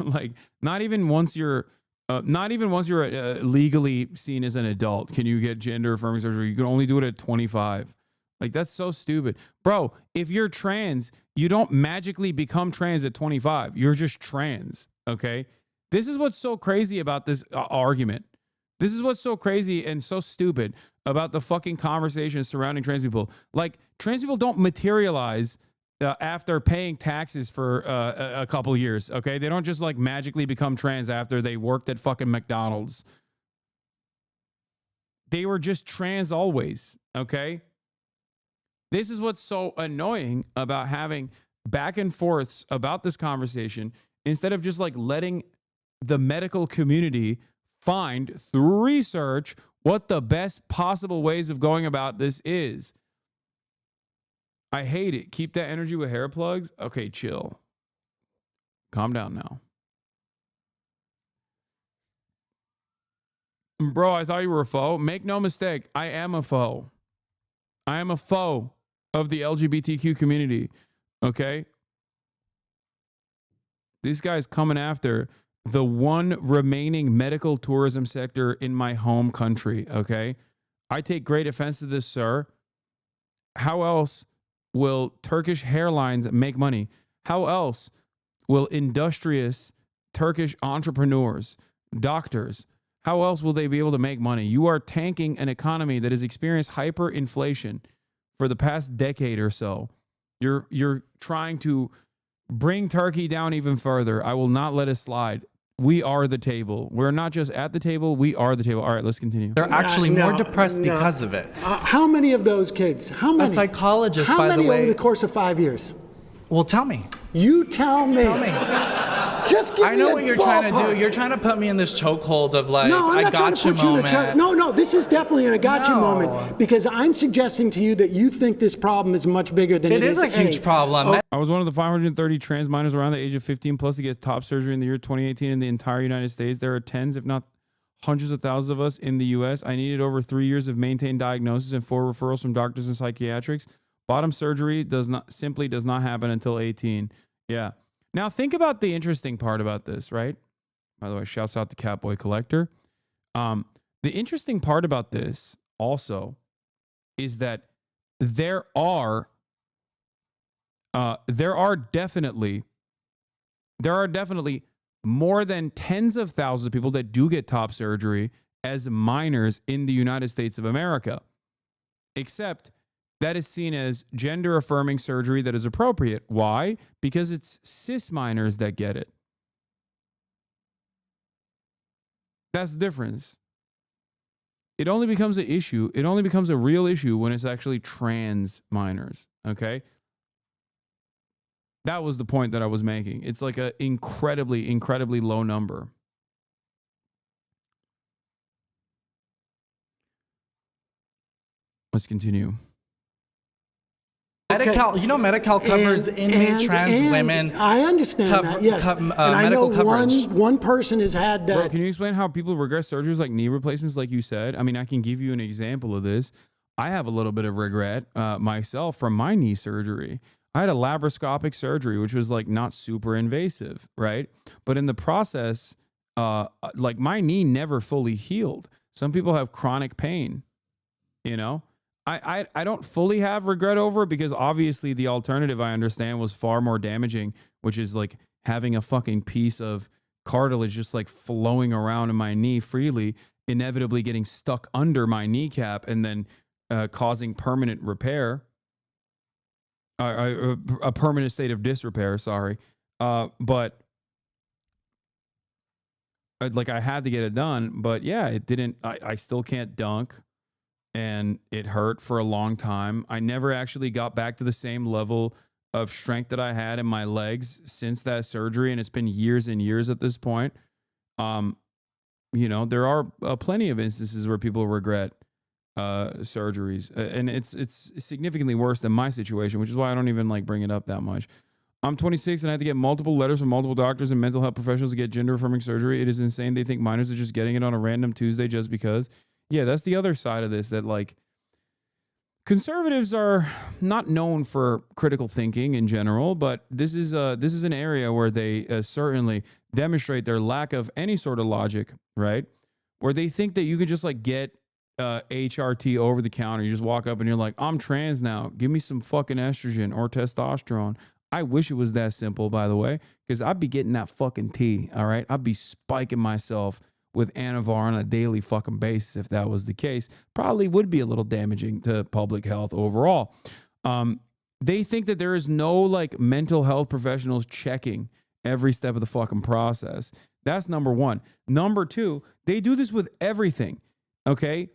Like, not even once you're legally seen as an adult can you get gender affirming surgery. You can only do it at 25. Like, that's so stupid. Bro, if you're trans, you don't magically become trans at 25. You're just trans, okay? This is what's so crazy about this argument. This is what's so crazy and so stupid about the fucking conversation surrounding trans people. Like, trans people don't materialize after paying taxes for a couple years, okay? They don't just like magically become trans after they worked at fucking McDonald's. They were just trans always, okay? This is what's so annoying about having back and forths about this conversation instead of just like letting the medical community find through research what the best possible ways of going about this is. I hate it. Keep that energy with hair plugs. Okay, chill. Calm down now. Bro, I thought you were a foe. Make no mistake, I am a foe. I am a foe of the LGBTQ community. Okay? This guy's coming after the one remaining medical tourism sector in my home country, okay? I take great offense to this, sir. How else will Turkish airlines make money? How else will industrious Turkish entrepreneurs, doctors, how else will they be able to make money? You are tanking an economy that has experienced hyperinflation for the past decade or so. You're trying to bring Turkey down even further. I will not let it slide. We are the table. We're not just at the table, we are the table. All right, let's continue. They're actually more depressed because of it. How many of those kids? How many? A psychologist, by the way. How many over the course of 5 years? Well, tell me. You tell me. Tell me. Just give me I know what you're trying to do. You're trying to put me in this chokehold of like, no, I'm I not trying to put you in a choke. No, this is definitely an I got you moment because I'm suggesting to you that you think this problem is much bigger than it is. It is a huge problem. I was one of the 530 trans minors around the age of 15 plus to get top surgery in the year 2018 in the entire United States. There are tens, if not hundreds of thousands of us in the U.S. I needed over 3 years of maintained diagnosis and 4 referrals from doctors and psychiatrics. Bottom surgery does not happen until 18. Yeah. Now think about the interesting part about this, right? By the way, shouts out to Catboy Collector. The interesting part about this also is that there are definitely more than tens of thousands of people that do get top surgery as minors in the United States of America. Except that is seen as gender affirming surgery that is appropriate. Why? Because it's cis minors that get it. That's the difference. It only becomes an issue. It only becomes a real issue when it's actually trans minors. Okay. That was the point that I was making. It's like an incredibly, incredibly low number. Let's continue. Medi-Cal, you know, Medi-Cal covers inmate trans women. I understand that, yes. And I know one person has had that. Bro, can you explain how people regret surgeries like knee replacements, like you said? I mean, I can give you an example of this. I have a little bit of regret myself from my knee surgery. I had a laparoscopic surgery, which was like not super invasive, right? But in the process, like my knee never fully healed. Some people have chronic pain, you know? I don't fully have regret over it because obviously the alternative I understand was far more damaging, which is like having a fucking piece of cartilage just like flowing around in my knee freely, inevitably getting stuck under my kneecap and then causing permanent repair, a permanent state of disrepair, sorry. But like I had to get it done, but yeah, it didn't, I still can't dunk. And it hurt for a long time. I never actually got back to the same level of strength that I had in my legs since that surgery, and it's been years and years at this point. You know, there are plenty of instances where people regret surgeries, and it's significantly worse than my situation, which is why I don't even like bring it up that much. I'm 26 and I had to get multiple letters from multiple doctors and mental health professionals to get gender affirming surgery. It is insane. They think minors are just getting it on a random Tuesday just because. Yeah, that's the other side of this, that like conservatives are not known for critical thinking in general, but this is an area where they certainly demonstrate their lack of any sort of logic, right? Where they think that you could just like get HRT over the counter. You just walk up and you're like, I'm trans now. Give me some fucking estrogen or testosterone. I wish it was that simple, by the way, because I'd be getting that fucking tea, all right? I'd be spiking myself with Anavar on a daily fucking basis if that was the case. Probably would be a little damaging to public health overall. They think that there is no like mental health professionals checking every step of the fucking process. That's number one. Number two, they do this with everything, okay?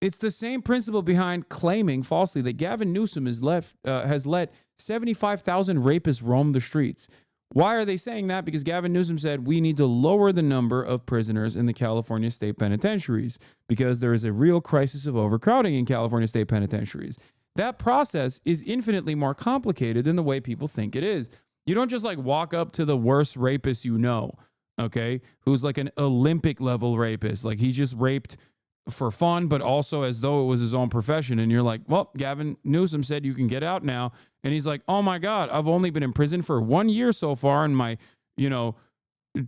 It's the same principle behind claiming falsely that Gavin Newsom has let 75,000 rapists roam the streets. Why are they saying that? Because Gavin Newsom said we need to lower the number of prisoners in the California state penitentiaries because there is a real crisis of overcrowding in California state penitentiaries. That process is infinitely more complicated than the way people think it is. You don't just like walk up to the worst rapist you know, okay, who's like an Olympic level rapist. Like he just raped for fun, but also as though it was his own profession. And you're like, well, Gavin Newsom said you can get out now. And he's like, oh my God, I've only been in prison for 1 year so far in my, you know,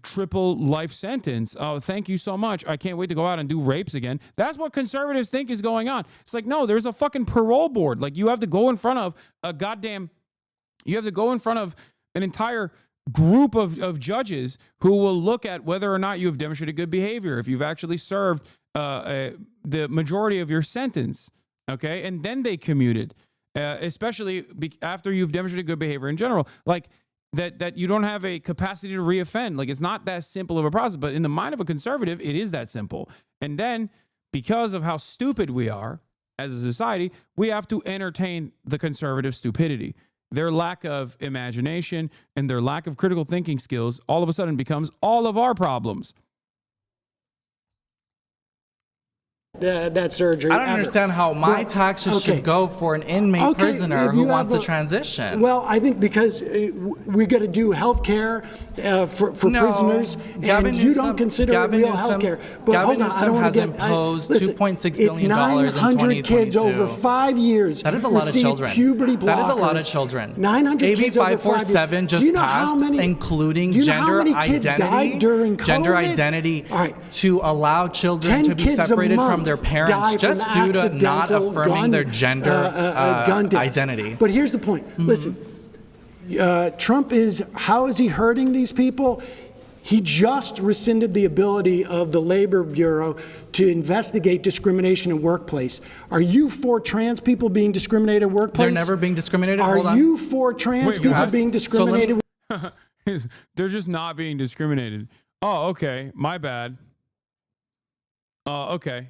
triple life sentence. Oh, thank you so much. I can't wait to go out and do rapes again. That's what conservatives think is going on. It's like, no, there's a fucking parole board. Like you have to go in front of an entire group of judges who will look at whether or not you have demonstrated good behavior, if you've actually served the majority of your sentence, okay? And then they commute it, especially after you've demonstrated good behavior in general. Like that you don't have a capacity to reoffend. Like it's not that simple of a process, but in the mind of a conservative, it is that simple. And then because of how stupid we are as a society, we have to entertain the conservative stupidity. Their lack of imagination and their lack of critical thinking skills all of a sudden becomes all of our problems. That surgery. I don't understand how my taxes should go for an inmate prisoner who wants to transition. Well, I think because we got to do health care for prisoners, and you don't consider it real health care. But Gavin hold on, Newsom has imposed $2.6 billion in 2022. It's 900 kids over 5 years. That is a lot of children. Puberty blockers. That is a lot of children. 900 AB kids over 5 years. 547 just passed, including gender identity to allow children to be separated from their parents just due to not affirming their gender identity. But here's the point. Listen, Trump how is he hurting these people? He just rescinded the ability of the Labor Bureau to investigate discrimination in workplace. Are you for trans people being discriminated in workplace? They're never being discriminated? Are you for trans people being discriminated? They're just not being discriminated. Oh, okay. My bad. Okay.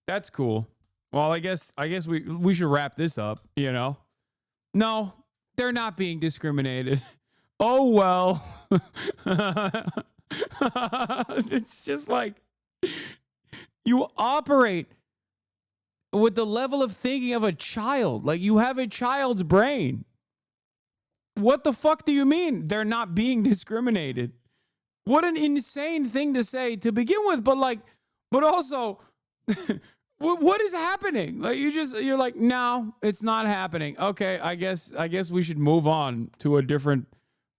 That's cool. Well, I guess we should wrap this up, you know? No, they're not being discriminated. Oh, well. It's just like you operate with the level of thinking of a child. Like you have a child's brain. What the fuck do you mean they're not being discriminated? What an insane thing to say to begin with, but also what is happening? Like you're like, no, it's not happening. Okay, I guess we should move on to a different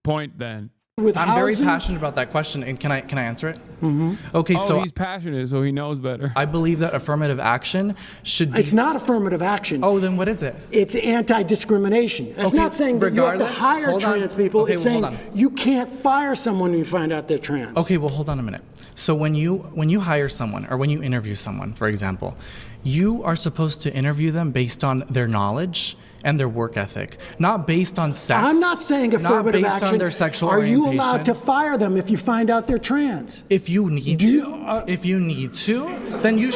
point then. I'm very passionate about that question, and can I answer it? Mm-hmm. Okay, so he's passionate, so he knows better. I believe that affirmative action should be... It's not affirmative action. Oh, then what is it? It's anti-discrimination. It's not saying that you have to hire trans people. It's saying you can't fire someone when you find out they're trans. Okay, well, hold on a minute. So when you hire someone, or when you interview someone, for example, you are supposed to interview them based on their knowledge and their work ethic, not based on sex. I'm not saying affirmative not based action. On their sexual Are orientation. you allowed to fire them if you find out they're trans? If you need to, then you should. If you need to, then you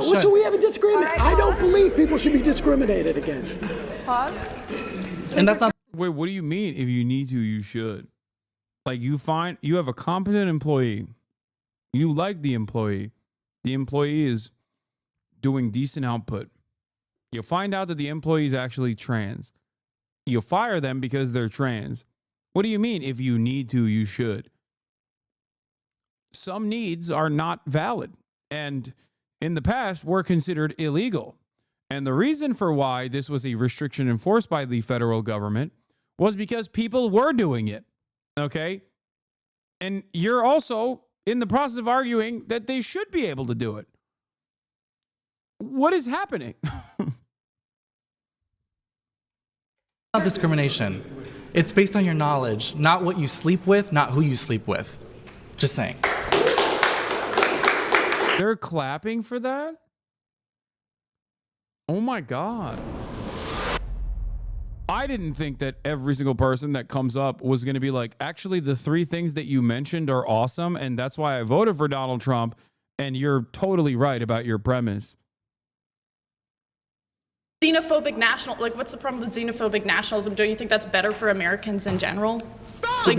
should. So we have a disagreement. Right, I don't believe people should be discriminated against. Pause. And that's not. Wait, what do you mean? If you need to, you should. Like you have a competent employee. You like the employee. The employee is doing decent output. You find out that the employee is actually trans. You fire them because they're trans. What do you mean? If you need to, you should. Some needs are not valid, and in the past were considered illegal. And the reason for why this was a restriction enforced by the federal government was because people were doing it. Okay? And you're also in the process of arguing that they should be able to do it. What is happening? Not discrimination. It's based on your knowledge, not what you sleep with, not who you sleep with. Just saying. They're clapping for that? Oh my God. I didn't think that every single person that comes up was going to be like, actually, the 3 things that you mentioned are awesome, and that's why I voted for Donald Trump, and you're totally right about your premise. Xenophobic what's the problem with xenophobic nationalism? Don't you think that's better for Americans in general? Stop! Like